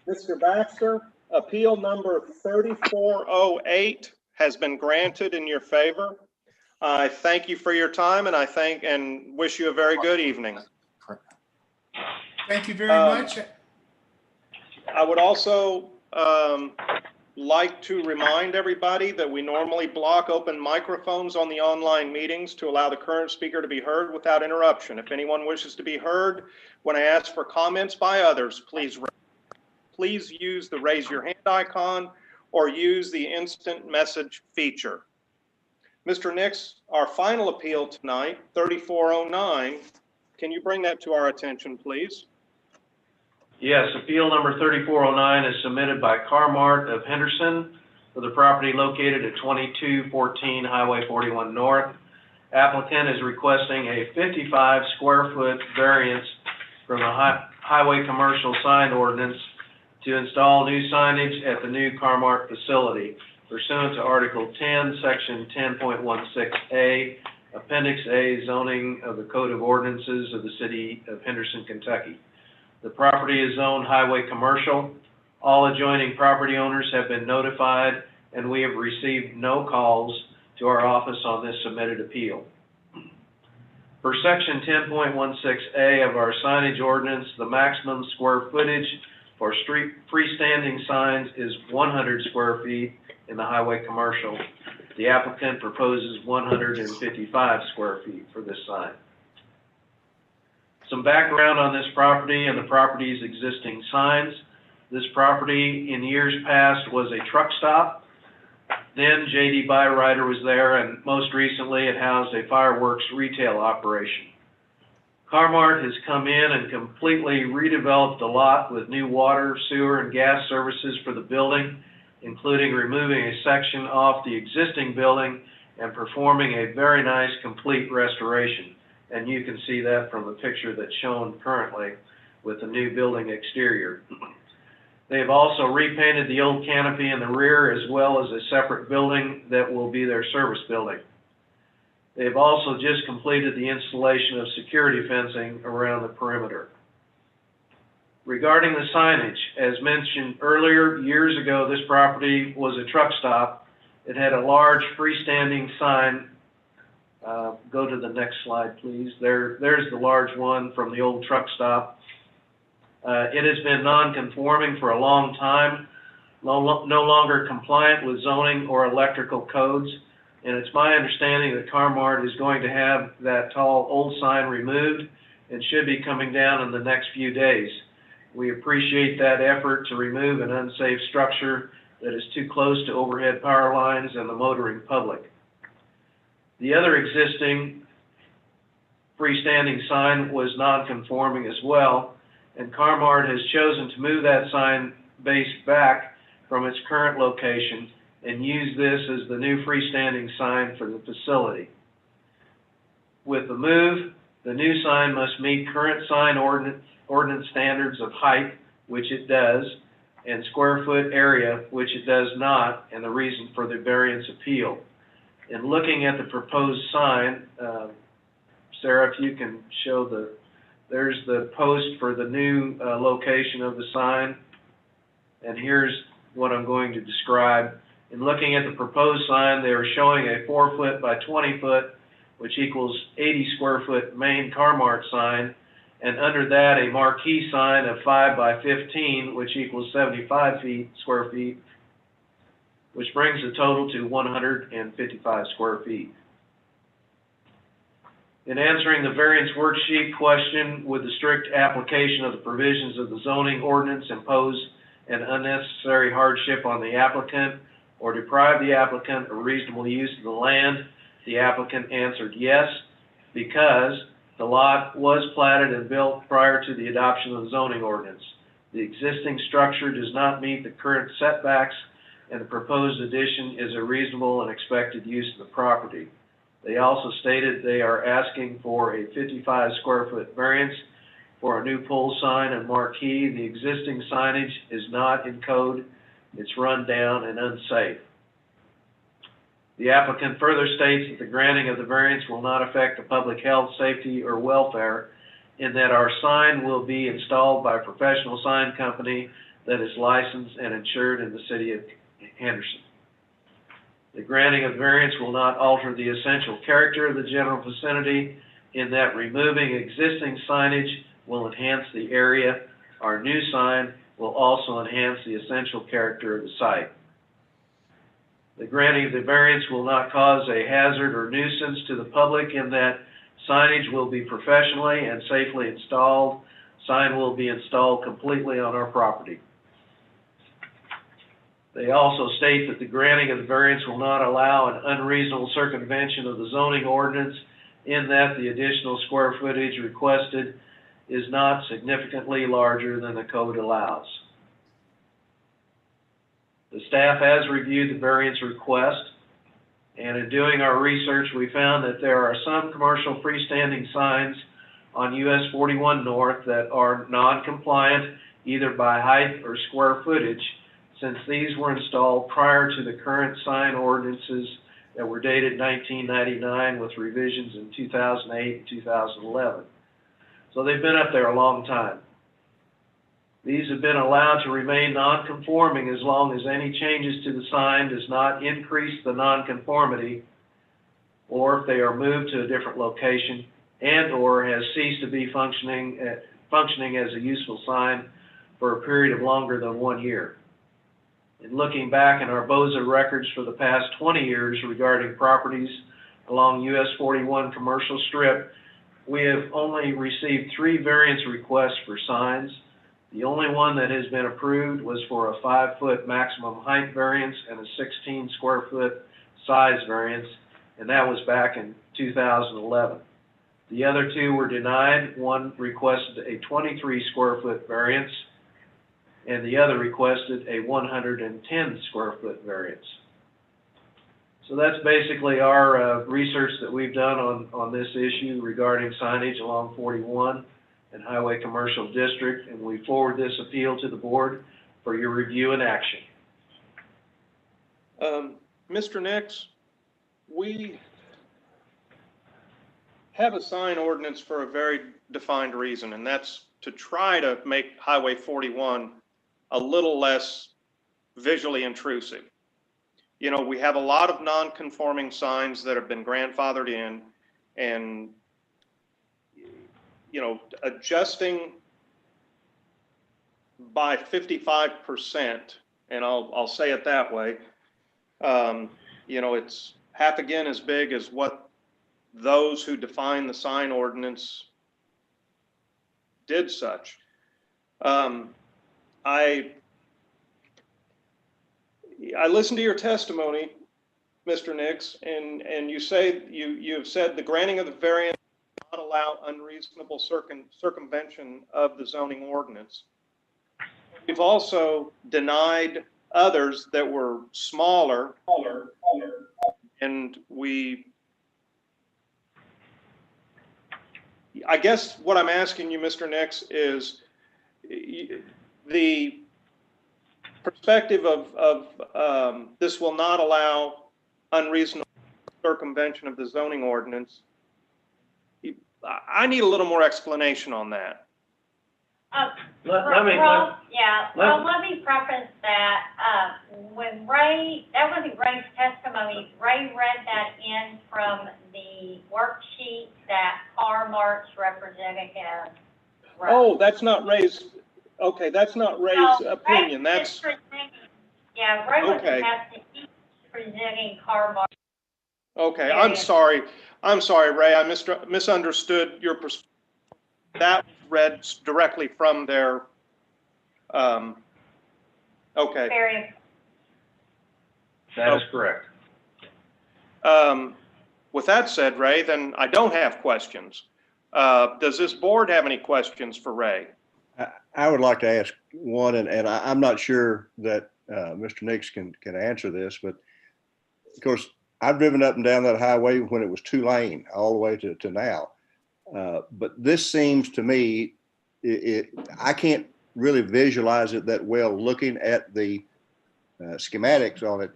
Mr. Baxter, appeal number 3408 has been granted in your favor. I thank you for your time, and I thank and wish you a very good evening. Thank you very much. I would also like to remind everybody that we normally block open microphones on the online meetings to allow the current speaker to be heard without interruption. If anyone wishes to be heard when I ask for comments by others, please use the raise your hand icon or use the instant message feature. Mr. Nix, our final appeal tonight, 3409, Can you bring that to our attention, please? Yes, appeal number 3409 is submitted by Carmart of Henderson for the property located at 2214 Highway 41 North. Applicant is requesting a 55 square foot variance from the highway commercial sign ordinance to install new signage at the new Carmart facility pursuant to Article 10, Section 10.16A, Appendix A, zoning of the Code of Ordinances of the City of Henderson, Kentucky. The property is zoned highway commercial. All adjoining property owners have been notified, and we have received no calls to our office on this submitted appeal. For Section 10.16A of our signage ordinance, the maximum square footage for street freestanding signs is 100 square feet in the highway commercial. The applicant proposes 155 square feet for this sign. Some background on this property and the property's existing signs. This property in years past was a truck stop. Then J.D. Byrider was there, and most recently it housed a fireworks retail operation. Carmart has come in and completely redeveloped the lot with new water, sewer, and gas services for the building, including removing a section off the existing building and performing a very nice complete restoration. And you can see that from the picture that's shown currently with the new building exterior. They've also repainted the old canopy in the rear as well as a separate building that will be their service building. They've also just completed the installation of security fencing around the perimeter. Regarding the signage, as mentioned earlier, years ago this property was a truck stop. It had a large freestanding sign. Go to the next slide, please. There's the large one from the old truck stop. It has been non-conforming for a long time, no longer compliant with zoning or electrical codes, and it's my understanding that Carmart is going to have that tall old sign removed and should be coming down in the next few days. We appreciate that effort to remove an unsafe structure that is too close to overhead power lines and the motoring public. The other existing freestanding sign was non-conforming as well, and Carmart has chosen to move that sign base back from its current location and use this as the new freestanding sign for the facility. With the move, the new sign must meet current sign ordinance standards of height, which it does, and square foot area, which it does not, and the reason for the variance appeal. In looking at the proposed sign, Sarah, if you can show there's the post for the new location of the sign, and here's what I'm going to describe. In looking at the proposed sign, they are showing a 4 foot by 20 foot, which equals 80 square foot main Carmart sign, and under that a marquee sign of 5 by 15, which equals 75 square feet, which brings the total to 155 square feet. In answering the variance worksheet question, would the strict application of the provisions of the zoning ordinance impose an unnecessary hardship on the applicant or deprive the applicant of reasonable use of the land? The applicant answered yes, because the lot was platted and built prior to the adoption of the zoning ordinance. The existing structure does not meet the current setbacks, and the proposed addition is a reasonable and expected use of the property. They also stated they are asking for a 55 square foot variance for a new pole sign and marquee. The existing signage is not in code. It's run down and unsafe. The applicant further states that the granting of the variance will not affect the public health, safety, or welfare, in that our sign will be installed by a professional sign company that is licensed and insured in the city of Henderson. The granting of variance will not alter the essential character of the general vicinity, in that removing existing signage will enhance the area. Our new sign will also enhance the essential character of the site. The granting of the variance will not cause a hazard or nuisance to the public, in that signage will be professionally and safely installed. Sign will be installed completely on our property. They also state that the granting of the variance will not allow an unreasonable circumvention of the zoning ordinance, in that the additional square footage requested is not significantly larger than the code allows. The staff has reviewed the variance request, and in doing our research, we found that there are some commercial freestanding signs on US 41 North that are non-compliant either by height or square footage, since these were installed prior to the current sign ordinances that were dated 1999 with revisions in 2008 and 2011. So they've been up there a long time. These have been allowed to remain non-conforming as long as any changes to the sign does not increase the non-conformity, or if they are moved to a different location and or has ceased to be functioning as a useful sign for a period of longer than 1 year. In looking back in our BOZA records for the past 20 years regarding properties along US 41 commercial strip, we have only received 3 variance requests for signs. The only one that has been approved was for a 5-foot maximum height variance and a 16 square foot size variance, and that was back in 2011. The other 2 were denied. One requested a 23 square foot variance, and the other requested a 110 square foot variance. So that's basically our research that we've done on this issue regarding signage along 41 and Highway Commercial District, and we forward this appeal to the board for your review and action. Mr. Nix, we have a sign ordinance for a very defined reason, and that's to try to make Highway 41 a little less visually intrusive. You know, we have a lot of non-conforming signs that have been grandfathered in, and, you know, adjusting by 55%, and I'll say it that way, you know, it's half again as big as what those who define the sign ordinance did such. I listened to your testimony, Mr. Nix, and you say you have said the granting of the variance does not allow unreasonable circumvention of the zoning ordinance. We've also denied others that were smaller, and I guess what I'm asking you, Mr. Nix, is the perspective of this will not allow unreasonable circumvention of the zoning ordinance. I need a little more explanation on that. Let me preface that. When Ray, that wasn't Ray's testimony, Ray read that in from the worksheet that Car-Mart's representative wrote. Oh, that's not Ray's, okay, that's not Ray's opinion, that's... Yeah, Ray was okay. presenting Car-Mart. Okay, I'm sorry, Ray, I misunderstood your perspective. That was read directly from their, okay. That is correct. With that said, Ray, then I don't have questions. Does this board have any questions for Ray? I would like to ask one, and I'm not sure that Mr. Nix can answer this, but of course, I've driven up and down that highway when it was 2-lane all the way to now. But this seems to me, I can't really visualize it that well looking at the schematics on it,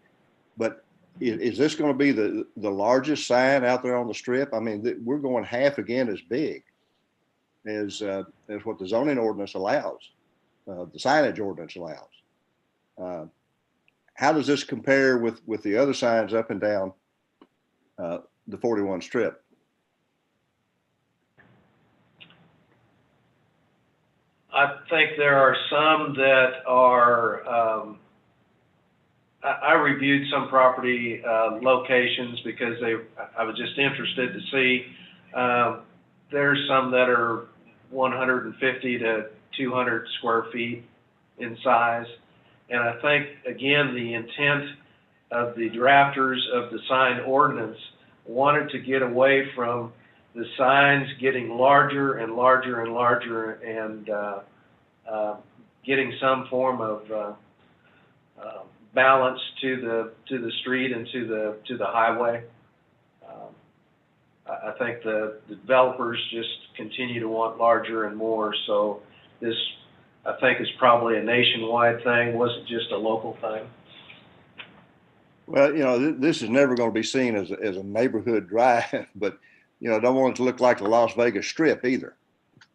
but is this going to be the largest sign out there on the strip? I mean, we're going half again as big as what the zoning ordinance allows, the signage ordinance allows. How does this compare with the other signs up and down the 41 strip? I think there are some that are, I reviewed some property locations because I was just interested to see. There's some that are 150 to 200 square feet in size. And I think, again, the intent of the drafters of the sign ordinance wanted to get away from the signs getting larger and larger and larger, and getting some form of balance to the street and to the highway. I think the developers just continue to want larger and more. So this, I think, is probably a nationwide thing. Wasn't just a local thing. Well, this is never going to be seen as a neighborhood drive, but, don't want it to look like the Las Vegas Strip either.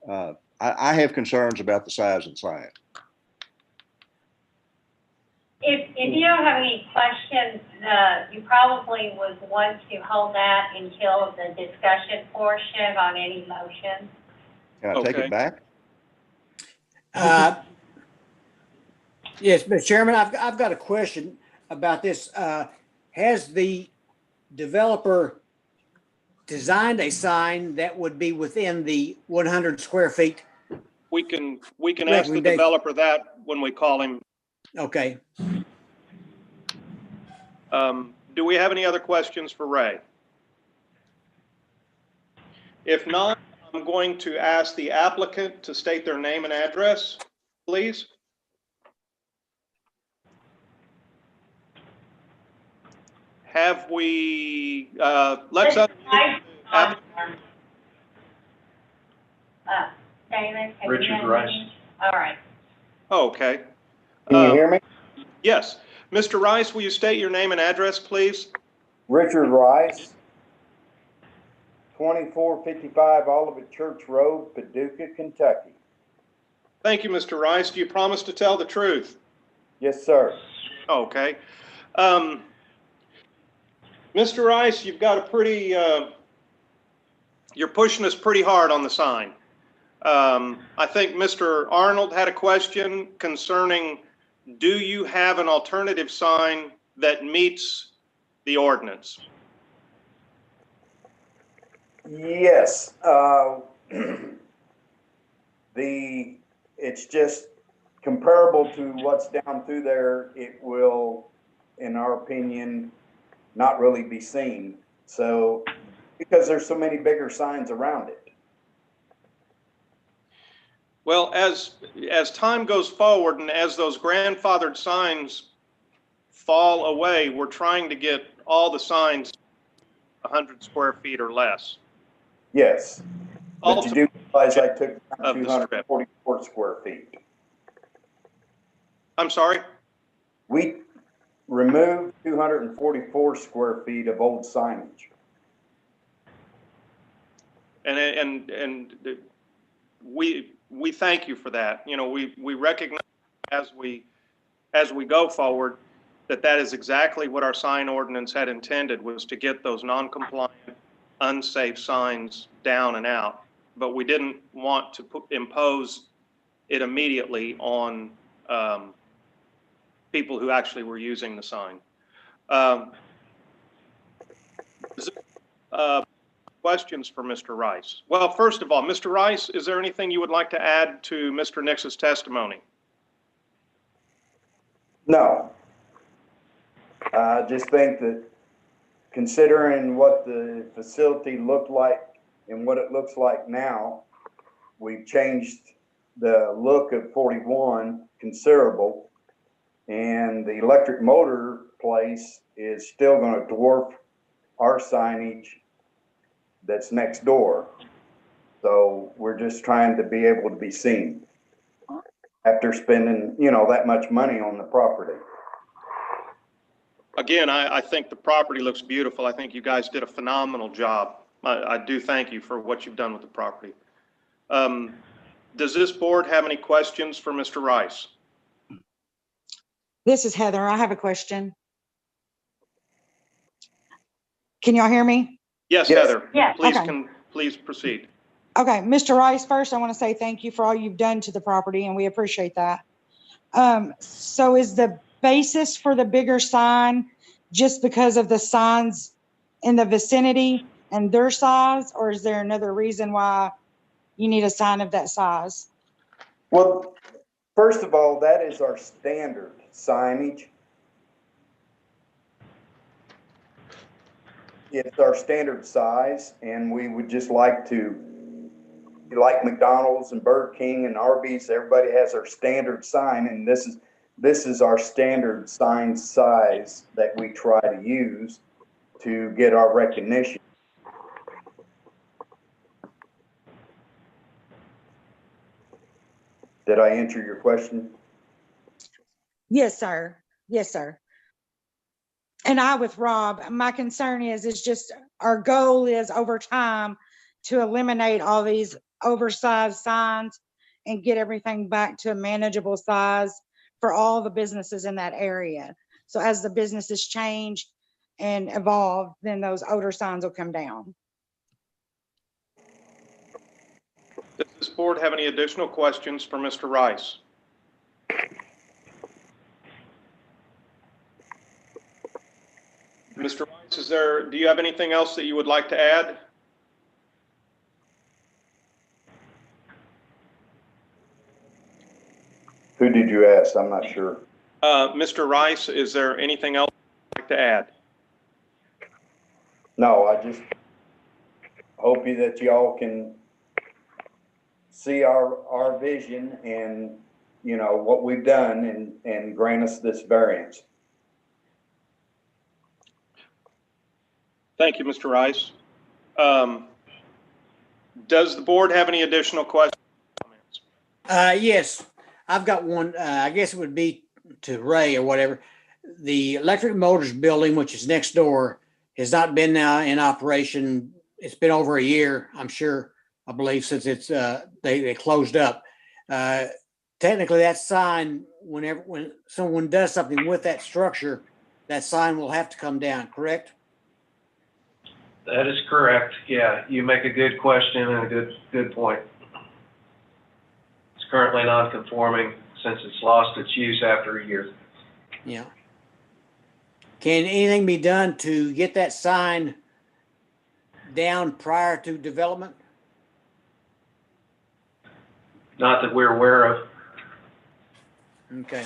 I have concerns about the size of the sign. If you don't have any questions, you probably would want to hold that until the discussion portion on any motion. Can I take it back? Yes, Mr. Chairman, I've got a question about this. Has the developer designed a sign that would be within the 100 square feet? We can ask the developer that when we call him. Okay. Do we have any other questions for Ray? If not, I'm going to ask the applicant to state their name and address, please. Have we, let's up. David? Richard Rice. All right. Okay. Can you hear me? Yes. Mr. Rice, will you state your name and address, please? Richard Rice, 2455 Olivet Church Road, Paducah, Kentucky. Thank you, Mr. Rice. Do you promise to tell the truth? Yes, sir. Okay. Mr. Rice, you've got a pretty, you're pushing us pretty hard on the sign. I think Mr. Arnold had a question concerning, do you have an alternative sign that meets the ordinance? Yes. It's just comparable to what's down through there. It will, in our opinion, not really be seen. So, because there's so many bigger signs around it. Well, as time goes forward and as those grandfathered signs fall away, we're trying to get all the signs 100 square feet or less. Yes. But you do realize I took 244 square feet. I'm sorry? We removed 244 square feet of old signage. And we thank you for that. We recognize as we go forward that is exactly what our sign ordinance had intended, was to get those non-compliant, unsafe signs down and out. But we didn't want to impose it immediately on people who actually were using the sign. Questions for Mr. Rice? Well, first of all, Mr. Rice, is there anything you would like to add to Mr. Nix's testimony? No. I just think that considering what the facility looked like and what it looks like now, we've changed the look of 41 considerable, and the electric motor place is still going to dwarf our signage that's next door. So we're just trying to be able to be seen after spending, that much money on the property. Again, I think the property looks beautiful. I think you guys did a phenomenal job. I do thank you for what you've done with the property. Does this board have any questions for Mr. Rice? This is Heather. I have a question. Can y'all hear me? Yes, Heather. Yes. Please proceed. Okay, Mr. Rice, first I want to say thank you for all you've done to the property, and we appreciate that. So is the basis for the bigger sign just because of the signs in the vicinity and their size, or is there another reason why you need a sign of that size? Well, first of all, that is our standard signage. it's our standard size, and we would just like to, like McDonald's and Burger King and Arby's, everybody has their standard sign, and this is our standard sign size that we try to use to get our recognition. Did I answer your question? Yes, sir. Yes, sir. And I with Rob, my concern is just our goal is over time to eliminate all these oversized signs and get everything back to a manageable size for all the businesses in that area. So as the businesses change and evolve, then those odor signs will come down. Does this board have any additional questions for Mr. Rice? Mr. Rice, do you have anything else that you would like to add? Who did you ask? I'm not sure. Mr. Rice, is there anything else you'd like to add? No, I just hope that y'all can see our vision and, you know, what we've done and grant us this variance. Thank you, Mr. Rice. Does the board have any additional questions? Yes, I've got one. I guess it would be to Ray or whatever. The electric motors building, which is next door, has not been now in operation. It's been over a year, I'm sure, I believe, since it's they closed up. Technically, that sign, when someone does something with that structure, that sign will have to come down, correct? That is correct. Yeah, you make a good question and a good point. It's currently non-conforming since it's lost its use after a year. Yeah. Can anything be done to get that sign down prior to development? Not that we're aware of. Okay.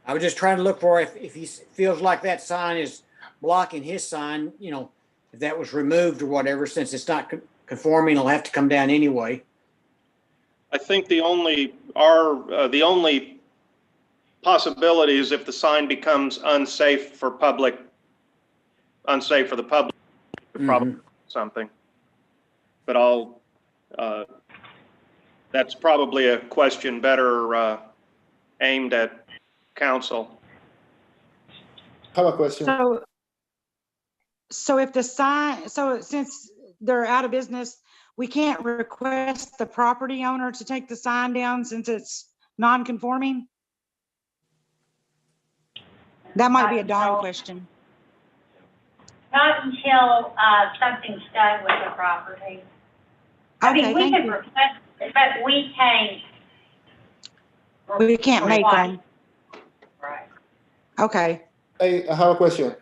I was just trying to look for if he feels like that sign is blocking his sign, you know, if that was removed or whatever, since it's not conforming, it'll have to come down anyway. I think the only possibility is if the sign becomes unsafe for the public, probably something. But that's probably a question better aimed at council. I have a question. So if the sign, so since they're out of business, we can't request the property owner to take the sign down since it's non-conforming? That might be a Dawn question. Not until something's done with the property. I mean, we can request it, but we can't make them. Right. Okay. I have a question.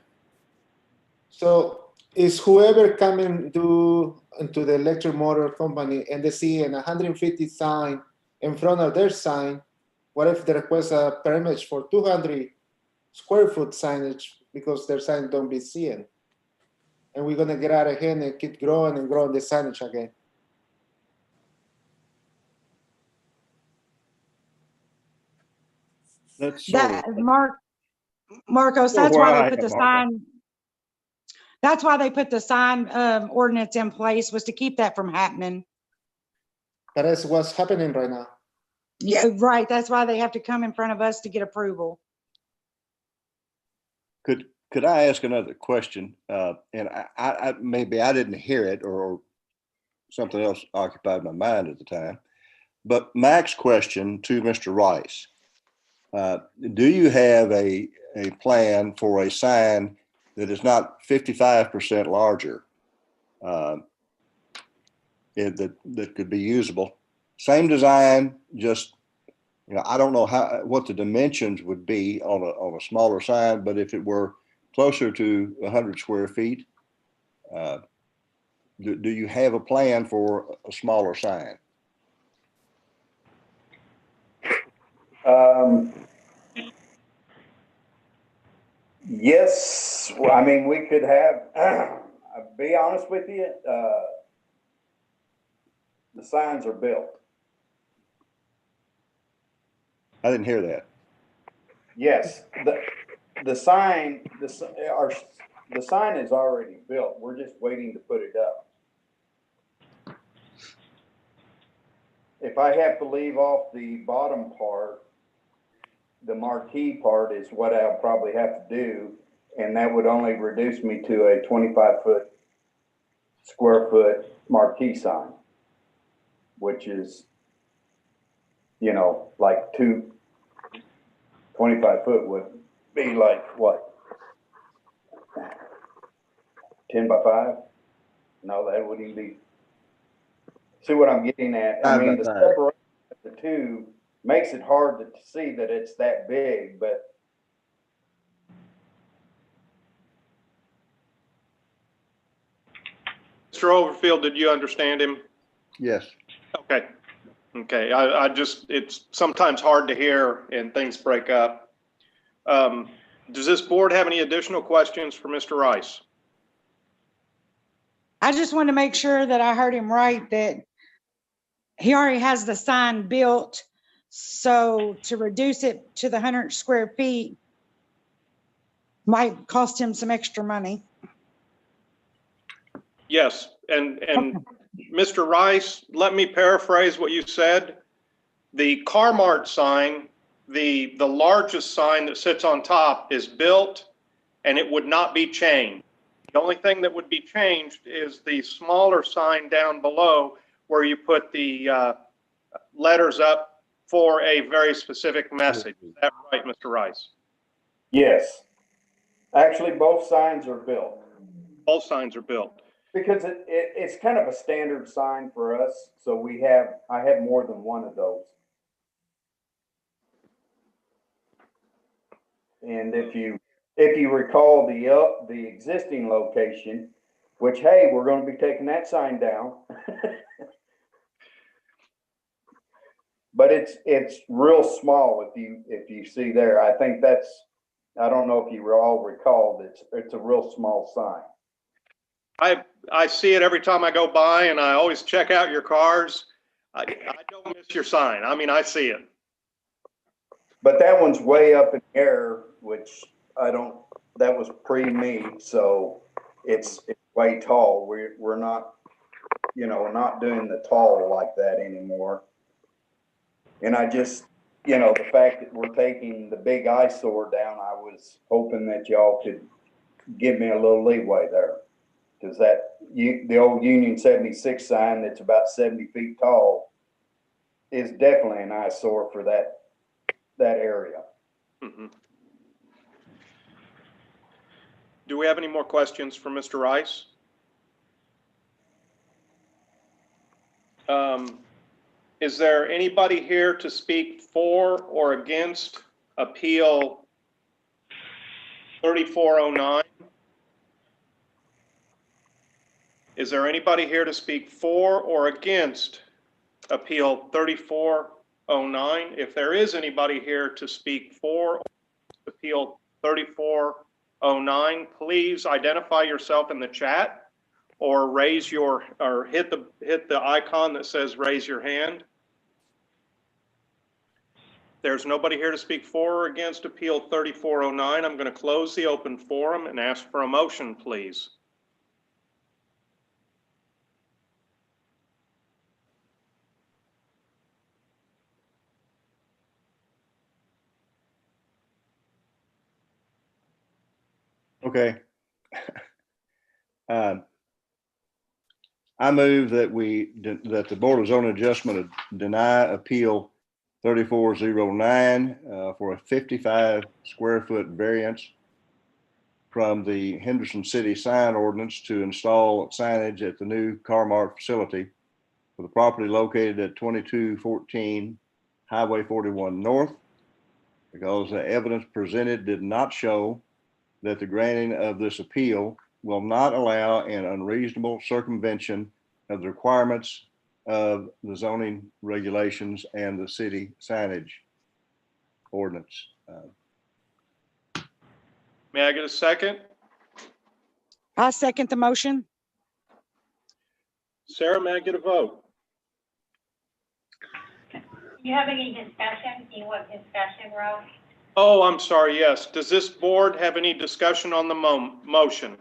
So is whoever coming into the electric motor company and they see an 150 sign in front of their sign, what if they request a permit for 200 square foot signage because their sign don't be seen? And we're gonna get out of hand and keep growing and growing the signage again. Marcos, that's why they put the sign. That's why they put the sign ordinance in place, was to keep that from happening. But that's what's happening right now. Yeah, right. That's why they have to come in front of us to get approval. Could I ask another question? And I maybe I didn't hear it or something else occupied my mind at the time. But Mac's question to Mr. Rice, do you have a plan for a sign that is not 55% larger that could be usable? Same design, just, you know, I don't know what the dimensions would be on a smaller sign, but if it were closer to 100 square feet, do you have a plan for a smaller sign? Yes, well, I mean, we could have, I'll be honest with you, the signs are built. I didn't hear that. Yes, the sign, the sign is already built. We're just waiting to put it up. If I have to leave off the bottom part, the marquee part is what I'll probably have to do, and that would only reduce me to a 25 square foot marquee sign, which is, you know, like 25 foot would be like what? 10 by 5? No, that wouldn't even be. See what I'm getting at? I mean, the separation of the two makes it hard to see that it's that big, but Mr. Overfield, did you understand him? Yes. Okay. Okay. I just, it's sometimes hard to hear and things break up. Does this board have any additional questions for Mr. Rice? I just want to make sure that I heard him right, that he already has the sign built. So to reduce it to the 100 square feet might cost him some extra money. Yes. And Mr. Rice, let me paraphrase what you said. The Carmart sign, the largest sign that sits on top is built and it would not be changed. The only thing that would be changed is the smaller sign down below where you put the letters up for a very specific message. Is that right, Mr. Rice? yes. Actually, both signs are built. Both signs are built. Because it's kind of a standard sign for us. So I have more than one of those. And if you recall the existing location, which, hey, we're going to be taking that sign down. But it's real small if you see there. I think that's, I don't know if you all recall, it's a real small sign. I see it every time I go by and I always check out your cars. I don't miss your sign. I mean, I see it. But that one's way up in the air, which that was pre-me, so it's way tall. We're not, you know, we're not doing the tall like that anymore. And I just, you know, the fact that we're taking the big eyesore down, I was hoping that y'all could give me a little leeway there. Because the old Union 76 sign that's about 70 feet tall is definitely an eyesore for that area. Mm-hmm. Do we have any more questions for Mr. Rice? Is there anybody here to speak for or against Appeal 3409? Is there anybody here to speak for or against Appeal 3409? If there is anybody here to speak for Appeal 3409, please identify yourself in the chat or hit the icon that says raise your hand. There's nobody here to speak for or against Appeal 3409. I'm going to close the open forum and ask for a motion, please. Okay. I move that that the Board of Zoning Adjustment deny Appeal 3409 for a 55 square foot variance from the Henderson City sign ordinance to install signage at the new Carmart facility for the property located at 2214 Highway 41 North, because the evidence presented did not show that the granting of this appeal will not allow an unreasonable circumvention of the requirements of the zoning regulations and the city signage ordinance. May I get a second? I second the motion. Sarah, may I get a vote? Do you have any discussion? Do you want discussion, Rose? Oh, I'm sorry, yes. Does this board have any discussion on the motion?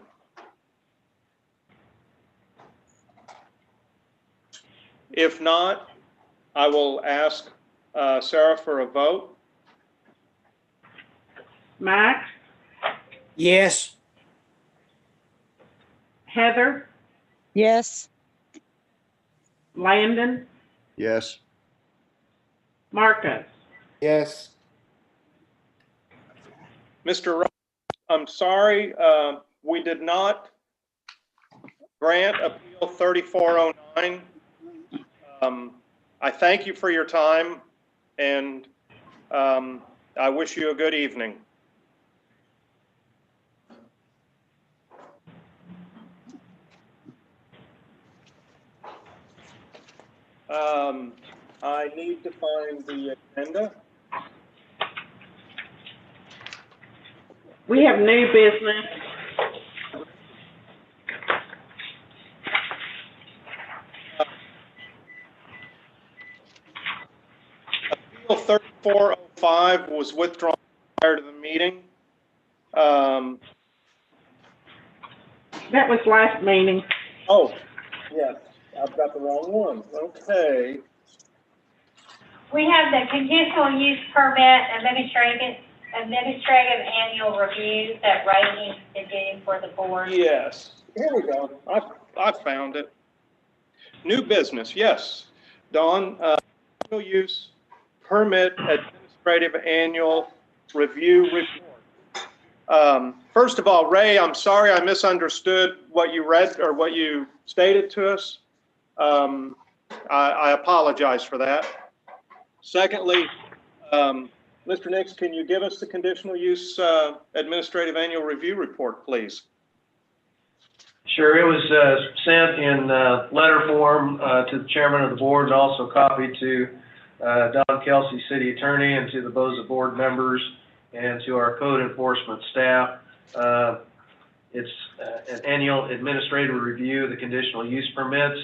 If not, I will ask Sarah for a vote. Max, Yes. Heather, Yes. Landon, Yes. Marcus. Yes. Mr. Ross, I'm sorry, we did not grant Appeal 3409. I thank you for your time, and I wish you a good evening. I need to find the agenda. We have new business. Appeal 3405 was withdrawn prior to the meeting. That was last meeting. Oh, yes, I've got the wrong one. Okay. We have the conditional use permit administrative annual review that Ray needs to do for the board. Yes, here we go. I found it. New business, yes. Dawn, conditional use permit administrative annual review report. First of all, Ray, I'm sorry I misunderstood what you read or what you stated to us. I apologize for that. Secondly, Mr. Nix, can you give us the conditional use administrative annual review report, please? Sure, it was sent in letter form to the chairman of the board and also copied to Don Kelsey, city attorney, and to the BOZA board members and to our code enforcement staff. It's an annual administrative review of the conditional use permits.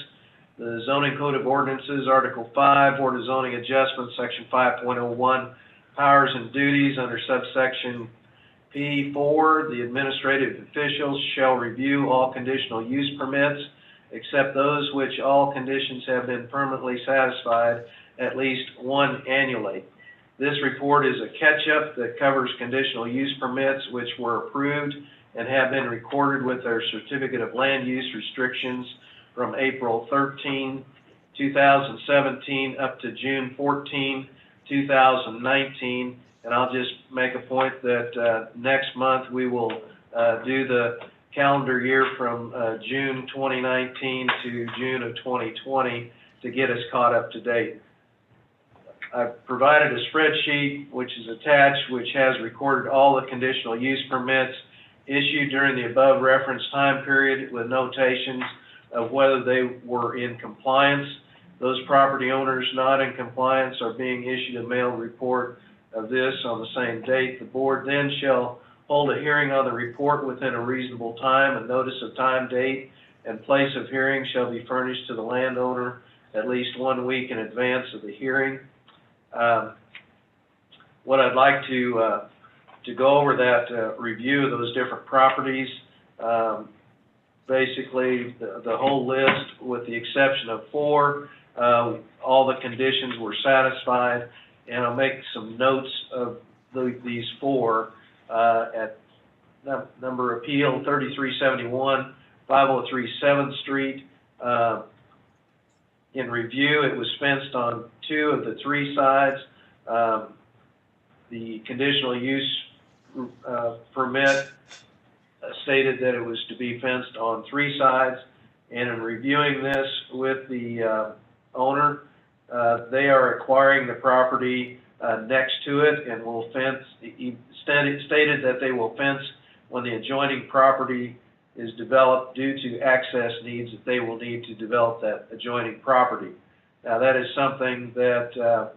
The zoning code of ordinances, Article 5, Board of Zoning Adjustments, Section 5.01, powers and duties under subsection P4, the administrative officials shall review all conditional use permits except those which all conditions have been permanently satisfied at least one annually. This report is a catch-up that covers conditional use permits which were approved and have been recorded with their certificate of land use restrictions from April 13, 2017 up to June 14, 2019. And I'll just make a point that next month we will do the calendar year from June 2019 to June of 2020 to get us caught up to date. I've provided a spreadsheet which is attached, which has recorded all the conditional use permits issued during the above referenced time period with notations of whether they were in compliance. Those property owners not in compliance are being issued a mail report of this on the same date. The board then shall hold a hearing on the report within a reasonable time. A notice of time, date, and place of hearing shall be furnished to the landowner at least 1 week in advance of the hearing. What I'd like to go over that review of those different properties. Basically, the whole list, with the exception of 4, all the conditions were satisfied, and I'll make some notes of these 4 at number appeal 3371, 503 7th Street. In review, it was fenced on 2 of the 3 sides. The conditional use permit stated that it was to be fenced on 3 sides, and in reviewing this with the owner, they are acquiring the property next to it and will fence. He stated that they will fence when the adjoining property is developed due to access needs that they will need to develop that adjoining property. Now that is something that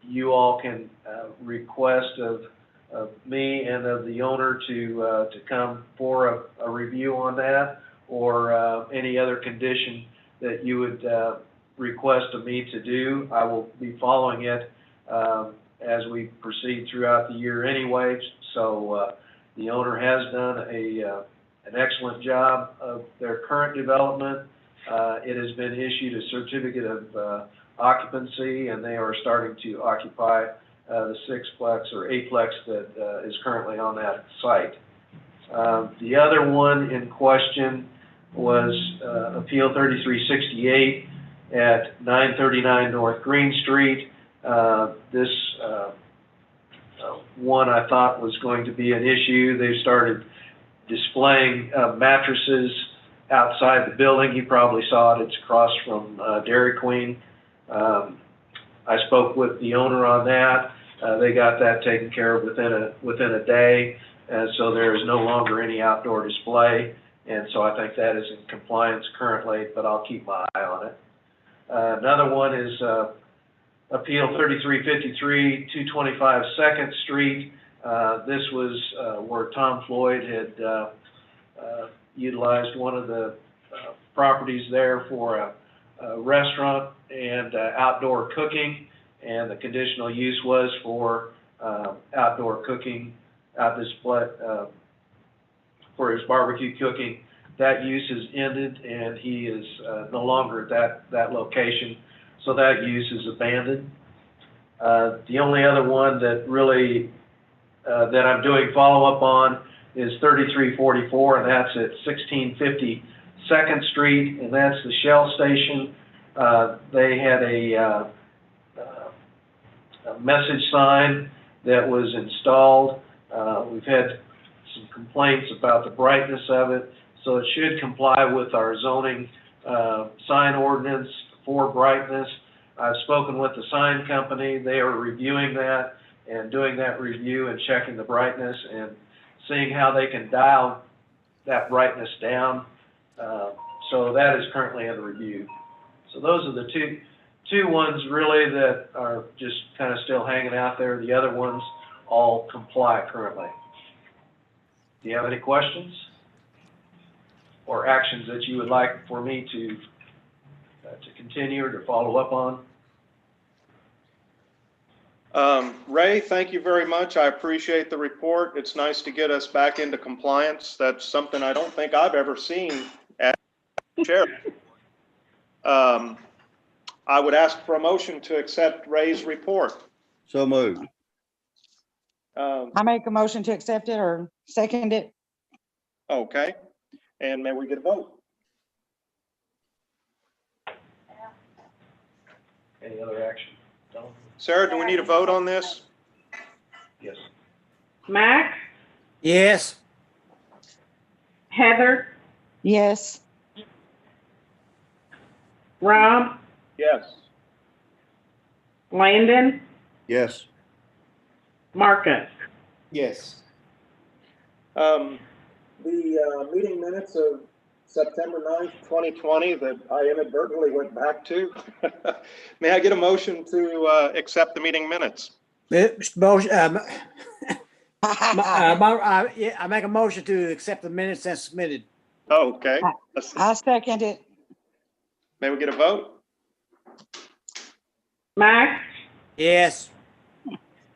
you all can request of of me and of the owner to come for a review on that, or any other condition that you would request of me to do. I will be following it as we proceed throughout the year anyway. So the owner has done an excellent job of their current development. It has been issued a certificate of occupancy, and they are starting to occupy the sixplex or eightplex that is currently on that site. The other one in question was Appeal 3368 at 939 North Green Street. This one I thought was going to be an issue. They started displaying mattresses outside the building. You probably saw it. It's across from Dairy Queen. I spoke with the owner on that. They got that taken care of within a day, and so there is no longer any outdoor display. And so I think that is in compliance currently, but I'll keep my eye on it. Another one is Appeal 3353, 225 2nd Street. This was where Tom Floyd had utilized one of the properties there for a restaurant and outdoor cooking, and the conditional use was for outdoor cooking, for his barbecue cooking. That use has ended, and he is no longer at that location, so that use is abandoned. The only other one that really that I'm doing follow-up on is 3344, and that's at 1650 2nd Street, and that's the Shell station. They had a message sign that was installed. We've had some complaints about the brightness of it, so it should comply with our zoning sign ordinance for brightness. I've spoken with the sign company. They are reviewing that and doing that review and checking the brightness and seeing how they can dial that brightness down. So that is currently under review. So those are the two ones really that are just kind of still hanging out there. The other ones all comply currently. Do you have any questions or actions that you would like for me to continue or to follow up on? Ray, thank you very much. I appreciate the report. It's nice to get us back into compliance. That's something I don't think I've ever seen as chair. I would ask for a motion to accept Ray's report. So moved. I make a motion to accept it or second it. Okay. And may we get a vote? Any other action? No? Sarah, do we need a vote on this? Yes. Max, Yes. Heather, Yes. Rob, Yes. Landon, Yes. Marcus. Yes. The meeting minutes of September 9th, 2020 that I inadvertently went back to. May I get a motion to accept the meeting minutes? Mr. Motion, I make a motion to accept the minutes as submitted. Okay. I second it. May we get a vote? Max, Yes.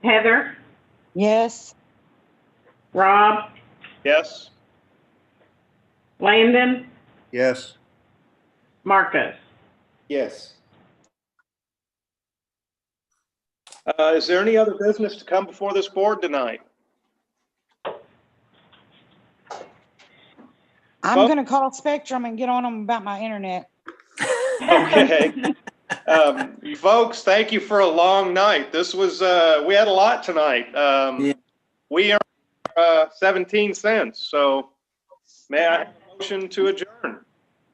Heather, Yes. Rob, Yes. Landon, Yes. Marcus. Yes. Is there any other business to come before this board tonight? I'm going to call Spectrum and get on them about my internet. Okay. Folks, thank you for a long night. This was, we had a lot tonight. Yeah. We earned 17 cents. So may I have a motion to adjourn?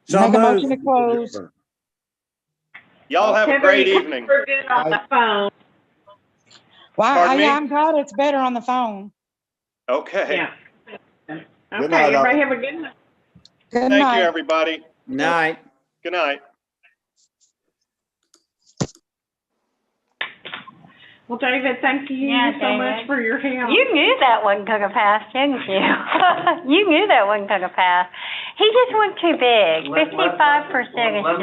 So Make a moved. motion to close. Y'all have a Heather, great you evening. were good on the phone. Well, Pardon me? I'm glad it's better on the phone. Okay. Yeah. Okay, night, all. everybody have a good night. Good Thank night. you, everybody. Night. Good night. Well, David, thank you Yeah, so much David. for your help. You knew that wasn't gonna pass, didn't you? You knew that wasn't gonna pass. He just went too big. 55% is